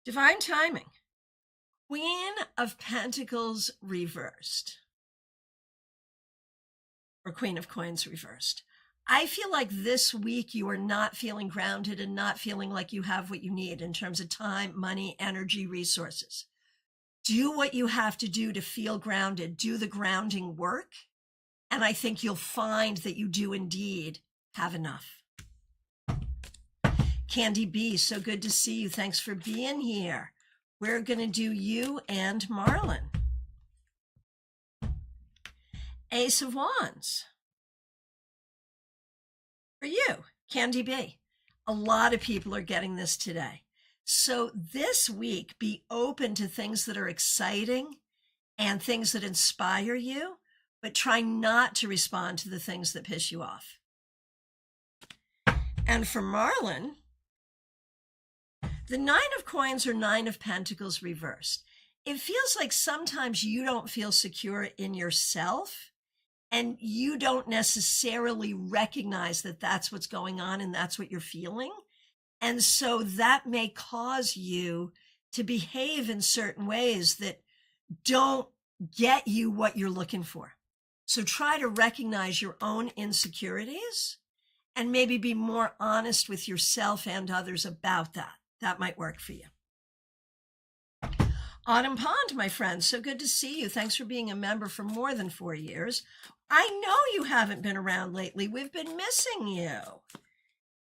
Divine Timing. Queen of Pentacles reversed. Or Queen of Coins reversed. I feel like this week you are not feeling grounded and not feeling like you have what you need in terms of time, money, energy, resources. Do what you have to do to feel grounded. Do the grounding work. And I think you'll find that you do indeed have enough. Candy B, so good to see you. Thanks for being here. We're going to do you and Marlon. Ace of Wands. For you, Candy B. A lot of people are getting this today. So this week, be open to things that are exciting and things that inspire you, but try not to respond to the things that piss you off. And for Marlon, the 9 of Coins or 9 of Pentacles reversed. It feels like sometimes you don't feel secure in yourself and you don't necessarily recognize that that's what's going on and that's what you're feeling. And so that may cause you to behave in certain ways that don't get you what you're looking for. So try to recognize your own insecurities and maybe be more honest with yourself and others about that. That might work for you. Autumn Pond, my friend, so good to see you. Thanks for being a member for more than 4 years. I know you haven't been around lately. We've been missing you.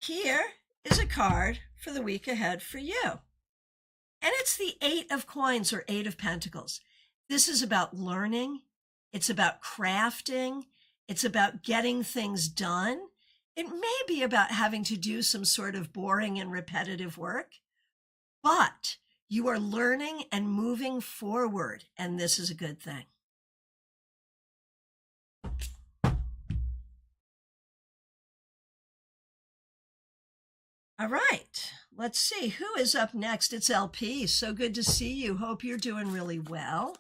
Here is a card for the week ahead for you. And it's the 8 of Coins or 8 of Pentacles. This is about learning. It's about crafting. It's about getting things done. It may be about having to do some sort of boring and repetitive work, but you are learning and moving forward, and this is a good thing. All right, let's see who is up next. It's LP. So good to see you. Hope you're doing really well.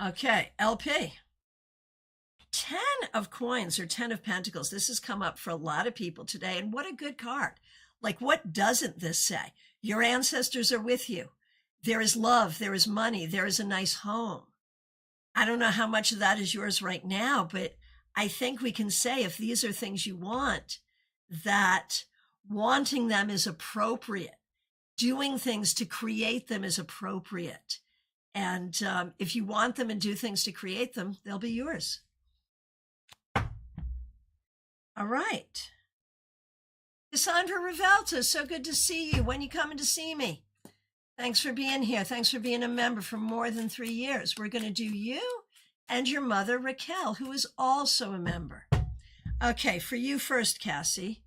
Okay, LP. 10 of Coins or 10 of Pentacles. This has come up for a lot of people today, and what a good card. Like, what doesn't this say? Your ancestors are with you. There is love. There is money. There is a nice home. I don't know how much of that is yours right now, but I think we can say if these are things you want, that wanting them is appropriate. Doing things to create them is appropriate. And if you want them and do things to create them, they'll be yours. All right. Cassandra Rivelta, so good to see you. When you coming to see me? Thanks for being here. Thanks for being a member for more than 3 years. We're going to do you and your mother, Raquel, who is also a member. Okay, for you first, Cassie.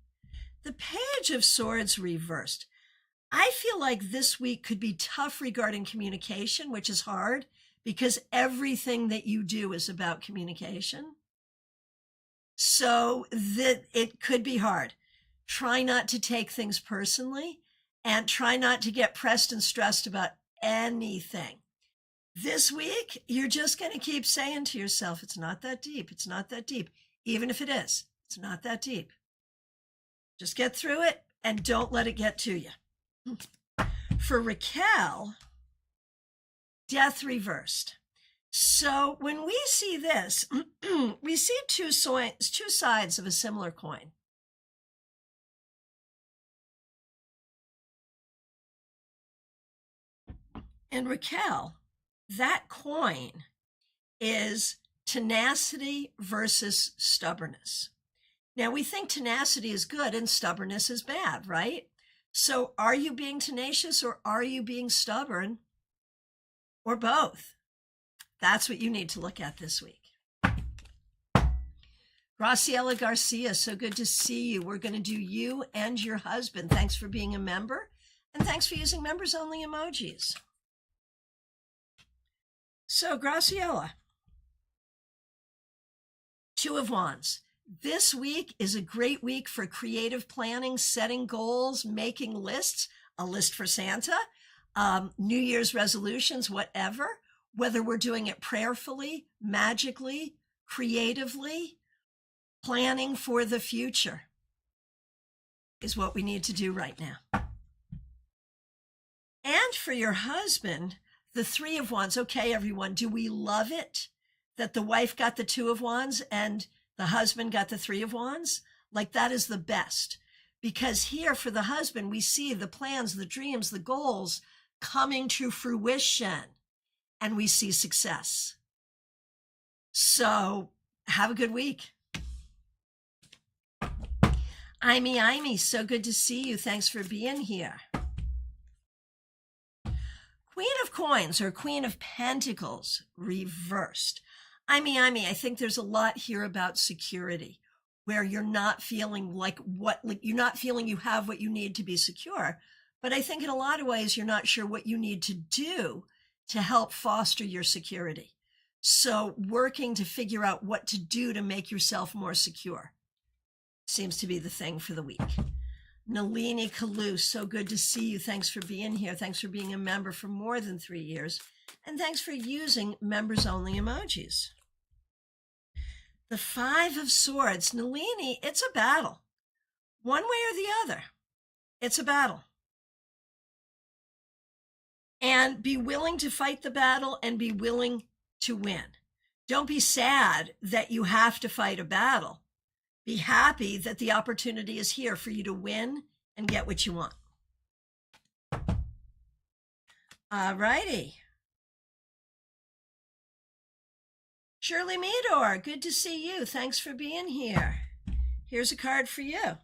The Page of Swords reversed. I feel like this week could be tough regarding communication, which is hard because everything that you do is about communication. So that it could be hard. Try not to take things personally and try not to get pressed and stressed about anything. This week, you're just going to keep saying to yourself, it's not that deep. It's not that deep. Even if it is, it's not that deep. Just get through it and don't let it get to you. For Raquel, Death reversed. So when we see this, we see two sides of a similar coin. And Raquel, that coin is tenacity versus stubbornness. Now, we think tenacity is good and stubbornness is bad, right? So are you being tenacious or are you being stubborn, or both? That's what you need to look at this week. Graciela Garcia, so good to see you. We're going to do you and your husband. Thanks for being a member, and thanks for using members-only emojis. So, Graciela, 2 of Wands. This week is a great week for creative planning, setting goals, making lists, a list for Santa, New Year's resolutions, whatever, whether we're doing it prayerfully, magically, creatively, planning for the future is what we need to do right now. And for your husband, the 3 of Wands. Okay, everyone, do we love it that the wife got the 2 of Wands and the husband got the 3 of Wands? Like, that is the best. Because here for the husband, we see the plans, the dreams, the goals coming to fruition, and we see success. So have a good week. Imee, so good to see you. Thanks for being here. Queen of Coins or Queen of Pentacles reversed. Imee, I think there's a lot here about security, where you're not feeling you're not feeling you have what you need to be secure. But I think in a lot of ways, you're not sure what you need to do to help foster your security. So working to figure out what to do to make yourself more secure seems to be the thing for the week. Nalini Kalu, so good to see you. Thanks for being here. Thanks for being a member for more than 3 years. And thanks for using members-only emojis. The Five of Swords. Nalini, it's a battle. One way or the other. It's a battle. And be willing to fight the battle and be willing to win. Don't be sad that you have to fight a battle. Be happy that the opportunity is here for you to win and get what you want. All righty. Shirley Meador, good to see you. Thanks for being here. Here's a card for you.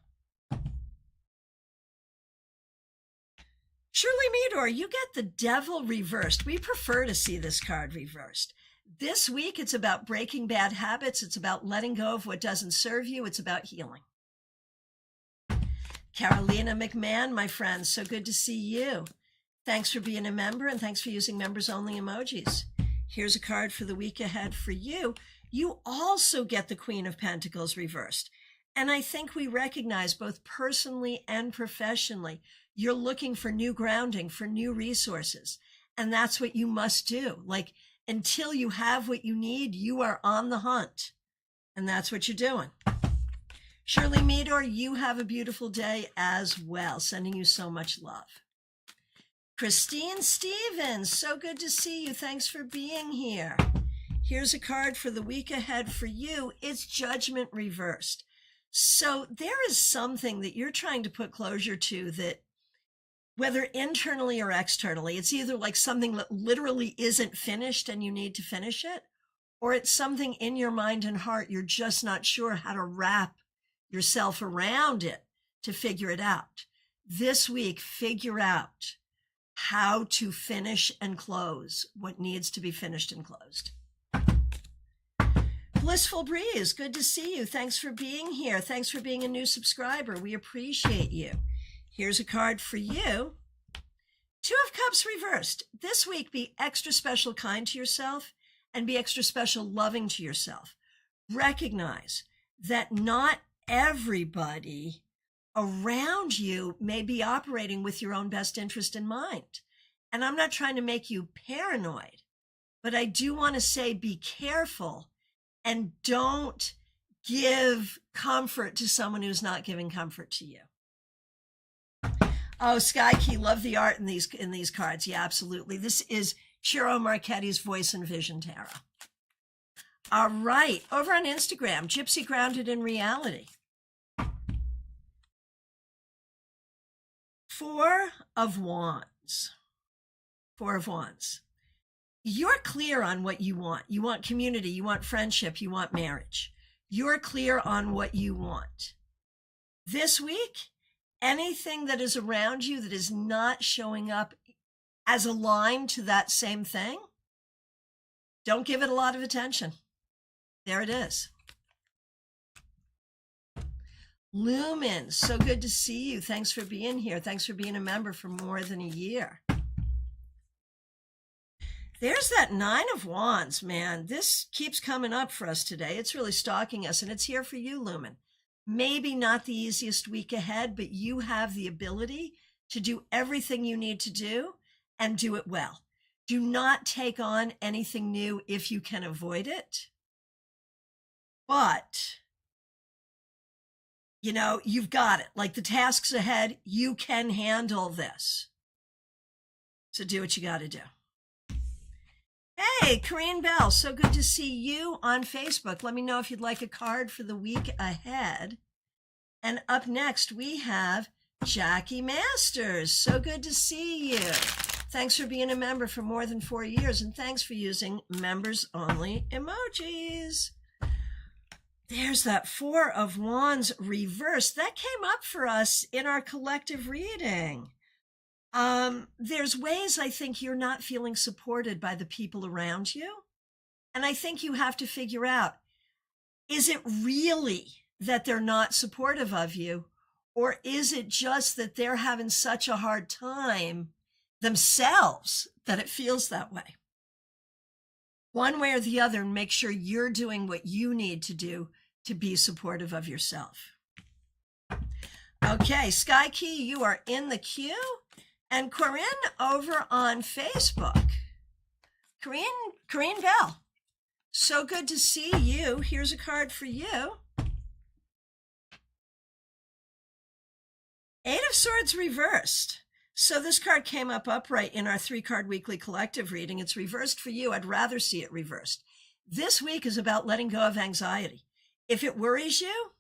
Shirley Meador, you get the Devil reversed. We prefer to see this card reversed. This week, it's about breaking bad habits. It's about letting go of what doesn't serve you. It's about healing. Carolina McMahon, my friend, so good to see you. Thanks for being a member, and thanks for using members-only emojis. Here's a card for the week ahead for you. You also get the Queen of Pentacles reversed. And I think we recognize both personally and professionally, you're looking for new grounding, for new resources. And that's what you must do. Until you have what you need, you are on the hunt. And that's what you're doing. Shirley Meador, you have a beautiful day as well. Sending you so much love. Christine Stevens, so good to see you. Thanks for being here. Here's a card for the week ahead for you. It's Judgment reversed. So there is something that you're trying to put closure to that, whether internally or externally, it's either like something that literally isn't finished and you need to finish it, or it's something in your mind and heart you're just not sure how to wrap yourself around it to figure it out. This week, figure out how to finish and close what needs to be finished and closed. Blissful Breeze, good to see you. Thanks for being here. Thanks for being a new subscriber. We appreciate you. Here's a card for you. Two of Cups reversed. This week, be extra special kind to yourself and be extra special loving to yourself. Recognize that not everybody around you may be operating with your own best interest in mind. And I'm not trying to make you paranoid, but I do want to say be careful and don't give comfort to someone who's not giving comfort to you. Oh, Sky Key, love the art in these cards. Yeah, absolutely. This is Ciro Marchetti's Voice and Vision Tarot. All right, over on Instagram, Gypsy Grounded in Reality. 4 of Wands. 4 of Wands. You're clear on what you want. You want community, you want friendship, you want marriage. You're clear on what you want. This week, anything that is around you that is not showing up as aligned to that same thing, don't give it a lot of attention. There it is. Lumen, so good to see you. Thanks for being here. Thanks for being a member for more than a year. There's that 9 of Wands, man. This keeps coming up for us today. It's really stalking us, and it's here for you, Lumen. Maybe not the easiest week ahead, but you have the ability to do everything you need to do and do it well. Do not take on anything new if you can avoid it. But, you've got it. Like the tasks ahead, you can handle this. So do what you got to do. Hey, Corrine Bell, so good to see you on Facebook. Let me know if you'd like a card for the week ahead. And up next, we have Jackie Masters. So good to see you. Thanks for being a member for more than 4 years, and thanks for using members-only emojis. There's that Four of Wands reversed. That came up for us in our collective reading. There's ways I think you're not feeling supported by the people around you. And I think you have to figure out, is it really that they're not supportive of you? Or is it just that they're having such a hard time themselves that it feels that way? One way or the other, and make sure you're doing what you need to do to be supportive of yourself. Okay, Sky Key, you are in the queue. And Corinne over on Facebook. Corinne Bell, so good to see you. Here's a card for you. Eight of Swords reversed. So this card came up upright in our 3-card weekly collective reading. It's reversed for you. I'd rather see it reversed. This week is about letting go of anxiety. If it worries you,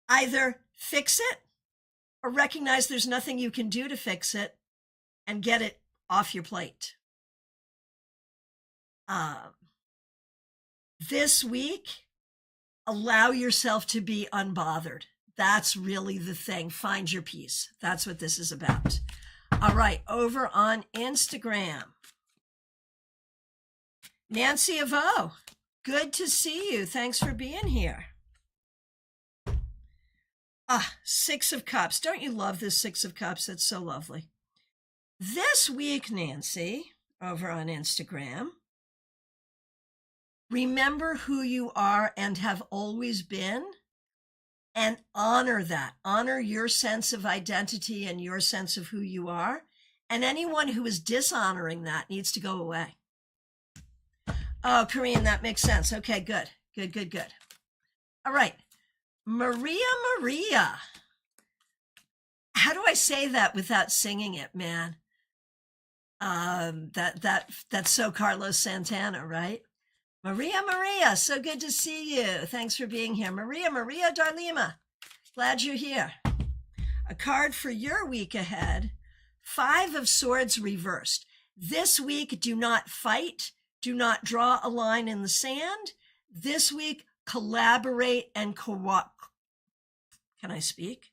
either fix it or recognize there's nothing you can do to fix it and get it off your plate. This week, allow yourself to be unbothered. That's really the thing. Find your peace. That's what this is about. All right, over on Instagram. Nancy Avo, good to see you. Thanks for being here. Six of Cups. Don't you love this Six of Cups? That's so lovely. This week, Nancy, over on Instagram, remember who you are and have always been, and honor that. Honor your sense of identity and your sense of who you are. And anyone who is dishonoring that needs to go away. Oh, Korean, that makes sense. Okay, good. Good. All right. Maria. How do I say that without singing it, man? That's so Carlos Santana, right? Maria, so good to see you. Thanks for being here. Maria Darlima, glad you're here. A card for your week ahead. 5 of Swords reversed. This week, do not fight. Do not draw a line in the sand. This week, collaborate and cooperate. Can I speak?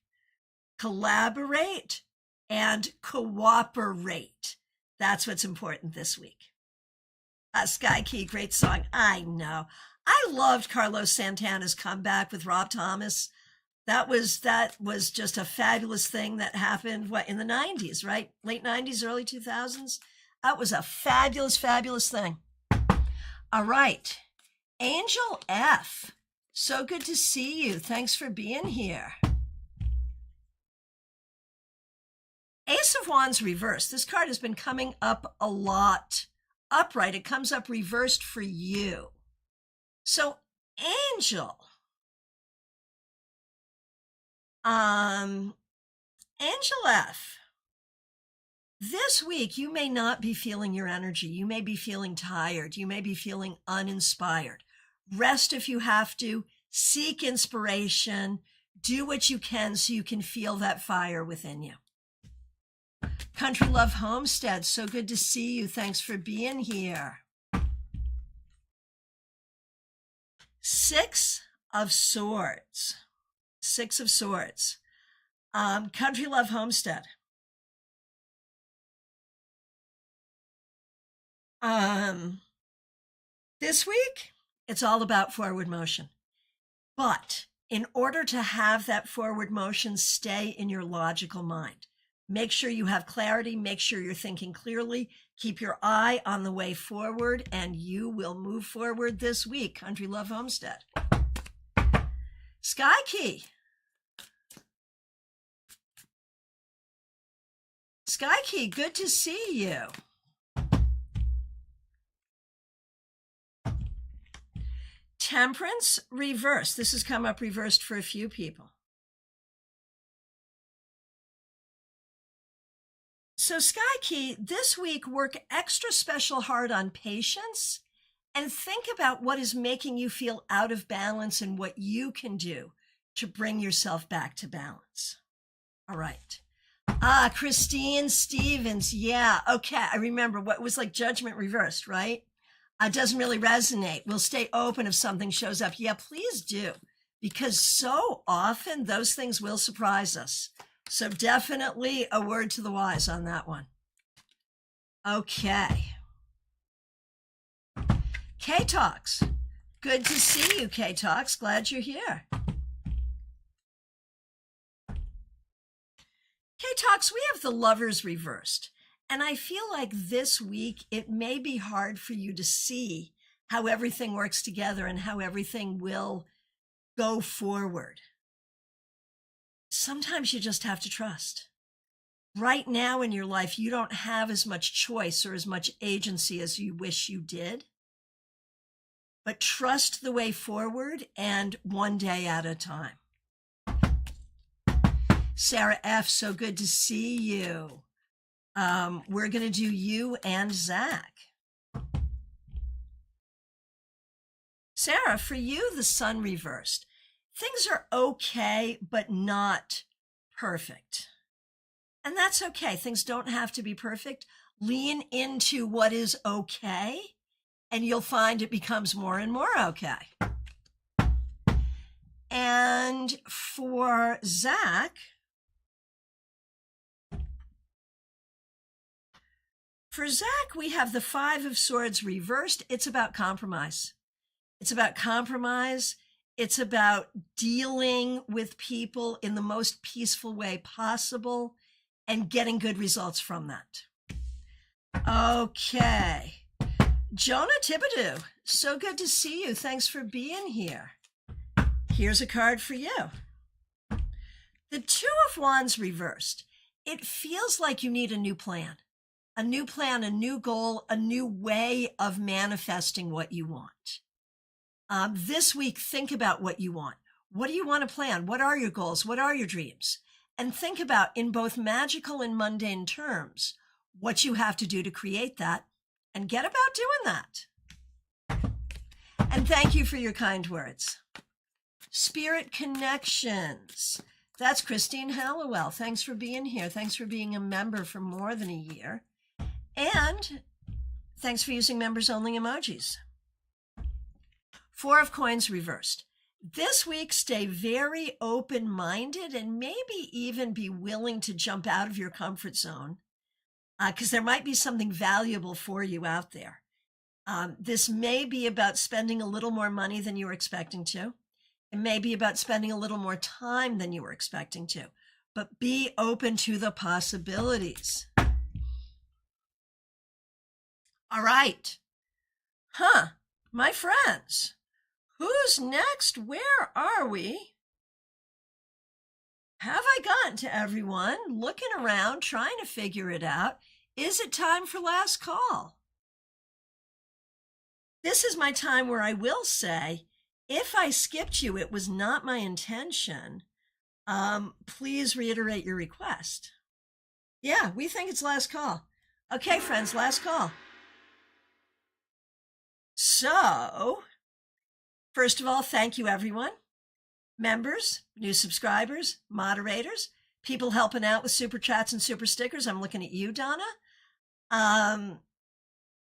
Collaborate and cooperate. That's what's important this week. Sky Key, great song. I know. I loved Carlos Santana's comeback with Rob Thomas. That was just a fabulous thing that happened, in the 90s, right? Late 90s, early 2000s. That was a fabulous thing. All right. Angel F, so good to see you. Thanks for being here. Ace of Wands reversed. This card has been coming up a lot. Upright, it comes up reversed for you. So, Angel F, this week you may not be feeling your energy. You may be feeling tired. You may be feeling uninspired. Rest if you have to. Seek inspiration. Do what you can so you can feel that fire within you. Country Love Homestead, so good to see you. Thanks for being here. 6 of Swords. 6 of Swords. Country Love Homestead. This week, it's all about forward motion. But in order to have that forward motion stay in your logical mind, make sure you have clarity, make sure you're thinking clearly, keep your eye on the way forward, and you will move forward this week. Country Love Homestead. Sky Key. Sky Key, good to see you. Temperance reversed. This has come up reversed for a few people. So Sky Key, this week work extra special hard on patience and think about what is making you feel out of balance and what you can do to bring yourself back to balance. All right. Christine Stevens. Yeah. Okay. I remember what was like judgment reversed, right? It doesn't really resonate. We'll stay open if something shows up. Yeah, please do. Because so often those things will surprise us. So definitely a word to the wise on that one. Okay. K-Talks. Good to see you, K-Talks. Glad you're here. K-Talks, we have the lovers reversed. And I feel like this week it may be hard for you to see how everything works together and how everything will go forward. Sometimes you just have to trust. Right now in your life, you don't have as much choice or as much agency as you wish you did. But trust the way forward and one day at a time. Sarah F., so good to see you. We're going to do you and Zach. Sarah, for you, the sun reversed. Things are okay, but not perfect. And that's okay. Things don't have to be perfect. Lean into what is okay, and you'll find it becomes more and more okay. And for Zach, we have the Five of Swords reversed. It's about compromise. It's about compromise. It's about dealing with people in the most peaceful way possible and getting good results from that. Okay. Jonah Thibodeau, so good to see you. Thanks for being here. Here's a card for you. The Two of Wands reversed. It feels like you need a new plan, a new goal, a new way of manifesting what you want. This week, think about what you want. What do you want to plan? What are your goals? What are your dreams? And think about, in both magical and mundane terms, what you have to do to create that, and get about doing that. And thank you for your kind words. Spirit Connections. That's Christine Hallowell. Thanks for being here. Thanks for being a member for more than a year. And thanks for using members only emojis. Four of Coins reversed. This week, stay very open-minded and maybe even be willing to jump out of your comfort zone, because there might be something valuable for you out there. This may be about spending a little more money than you were expecting to. It may be about spending a little more time than you were expecting to, but be open to the possibilities. All right. My friends, who's next? Where are we? Have I gotten to everyone? Looking around, trying to figure it out. Is it time for last call? This is my time where I will say, if I skipped you, it was not my intention. Please reiterate your request. Yeah, we think it's last call. Okay, friends, last call. So, first of all, thank you, everyone. Members, new subscribers, moderators, people helping out with super chats and super stickers. I'm looking at you, Donna.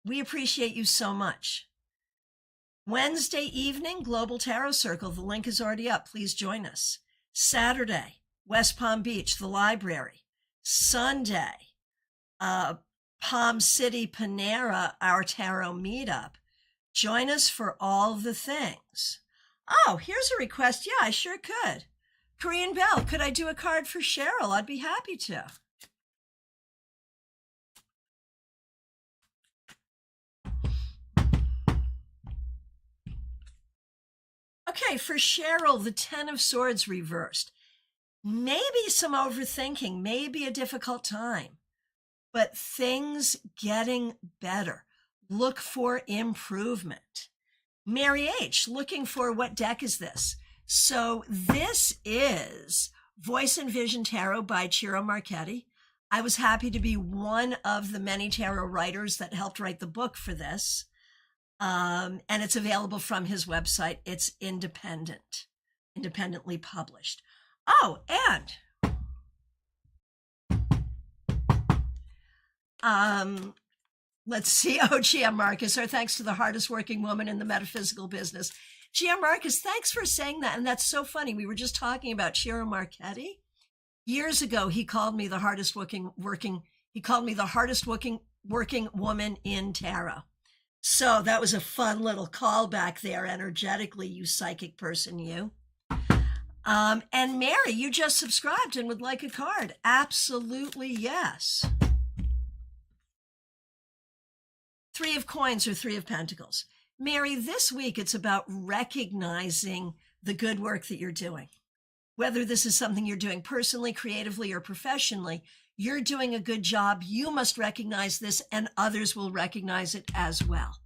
We appreciate you so much. Wednesday evening, Global Tarot Circle. The link is already up. Please join us. Saturday, West Palm Beach, the library. Sunday, Palm City, Panera, our tarot meetup. Join us for all the things. Oh, here's a request. Yeah, I sure could. Corinne Bell, could I do a card for Cheryl? I'd be happy to. Okay, for Cheryl, the Ten of Swords reversed. Maybe some overthinking, maybe a difficult time, but things getting better. Look for improvement. Mary H., looking for what deck is this? So this is Voice and Vision Tarot by Ciro Marchetti. I was happy to be one of the many tarot writers that helped write the book for this. And it's available from his website. It's independent. independently published. Oh, and let's see. Oh, GM Marcus, our thanks to the hardest working woman in the metaphysical business. GM Marcus, thanks for saying that. And that's so funny. We were just talking about Ciro Marchetti. Years ago, he called me the hardest working woman in tarot. So that was a fun little callback there energetically, you psychic person, you. And Mary, you just subscribed and would like a card. Absolutely, yes. 3 of Coins or 3 of Pentacles. Mary, this week it's about recognizing the good work that you're doing. Whether this is something you're doing personally, creatively, or professionally, you're doing a good job. You must recognize this and others will recognize it as well.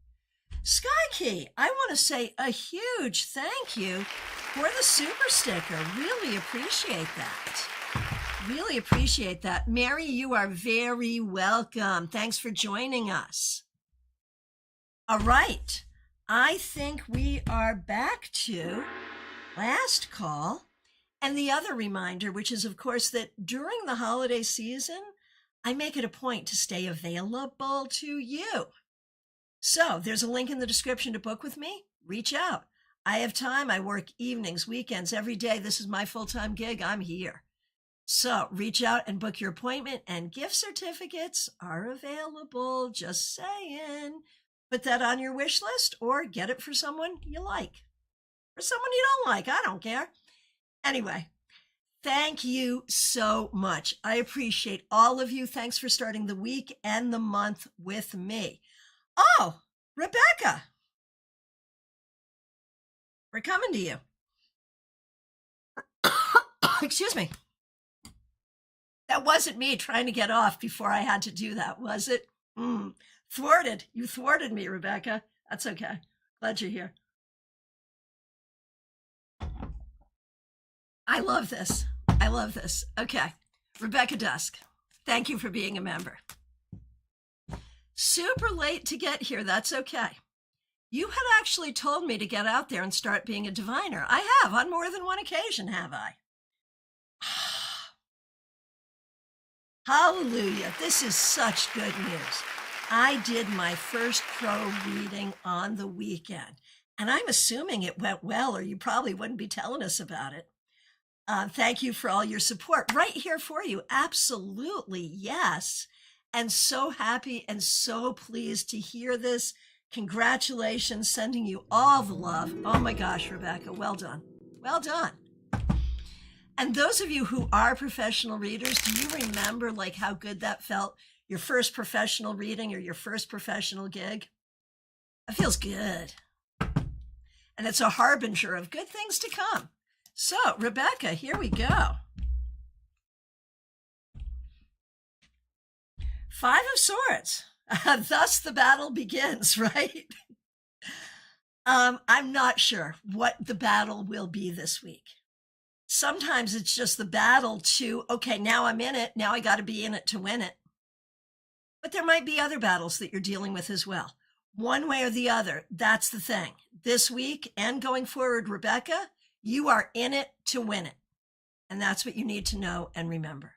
Sky Key, I want to say a huge thank you for the super sticker. Really appreciate that. Really appreciate that. Mary, you are very welcome. Thanks for joining us. All right. I think we are back to last call. And the other reminder, which is, of course, that during the holiday season, I make it a point to stay available to you. So there's a link in the description to book with me. Reach out. I have time. I work evenings, weekends, every day. This is my full-time gig. I'm here. So reach out and book your appointment, and gift certificates are available. Just saying. Put that on your wish list or get it for someone you like. For someone you don't like. I don't care. Anyway, thank you so much. I appreciate all of you. Thanks for starting the week and the month with me. Oh, Rebecca, we're coming to you. Excuse me. That wasn't me trying to get off before I had to do that, was it? Thwarted. You thwarted me, Rebecca. That's okay. Glad you're here. I love this. I love this. Okay. Rebecca Dusk, thank you for being a member. Super late to get here. That's okay. You had actually told me to get out there and start being a diviner. I have on more than one occasion, have I? Hallelujah. This is such good news. I did my first pro reading on the weekend, and I'm assuming it went well, or you probably wouldn't be telling us about it. Thank you for all your support. Right here for you. Absolutely, yes. And so happy and so pleased to hear this. Congratulations, sending you all the love. Oh my gosh, Rebecca, well done. Well done. And those of you who are professional readers, do you remember like how good that felt? Your first professional reading or your first professional gig? It feels good. And it's a harbinger of good things to come. So, Rebecca, here we go. 5 of Swords. Thus the battle begins, right? I'm not sure what the battle will be this week. Sometimes it's just the battle to, okay, now I'm in it. Now I got to be in it to win it. But there might be other battles that you're dealing with as well. One way or the other, that's the thing. This week and going forward, Rebecca, you are in it to win it. And that's what you need to know and remember.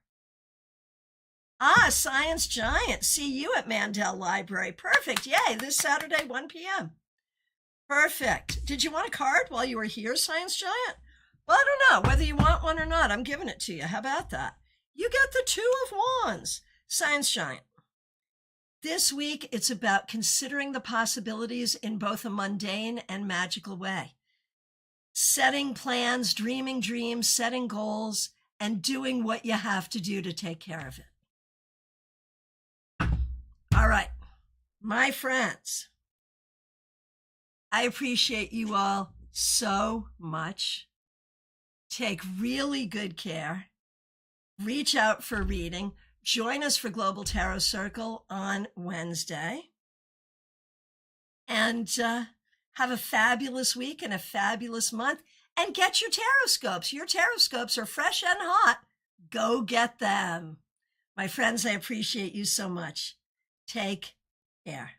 Science Giant. See you at Mandel Library. Perfect. Yay. This Saturday, 1 p.m. Perfect. Did you want a card while you were here, Science Giant? Well, I don't know whether you want one or not. I'm giving it to you. How about that? You get the 2 of Wands. Science Giant. This week, it's about considering the possibilities in both a mundane and magical way. Setting plans, dreaming dreams, setting goals, and doing what you have to do to take care of it. All right, my friends, I appreciate you all so much. Take really good care. Reach out for reading. Join us for Global Tarot Circle on Wednesday. And have a fabulous week and a fabulous month. And get your tarot scopes. Your tarot scopes are fresh and hot. Go get them. My friends, I appreciate you so much. Take care.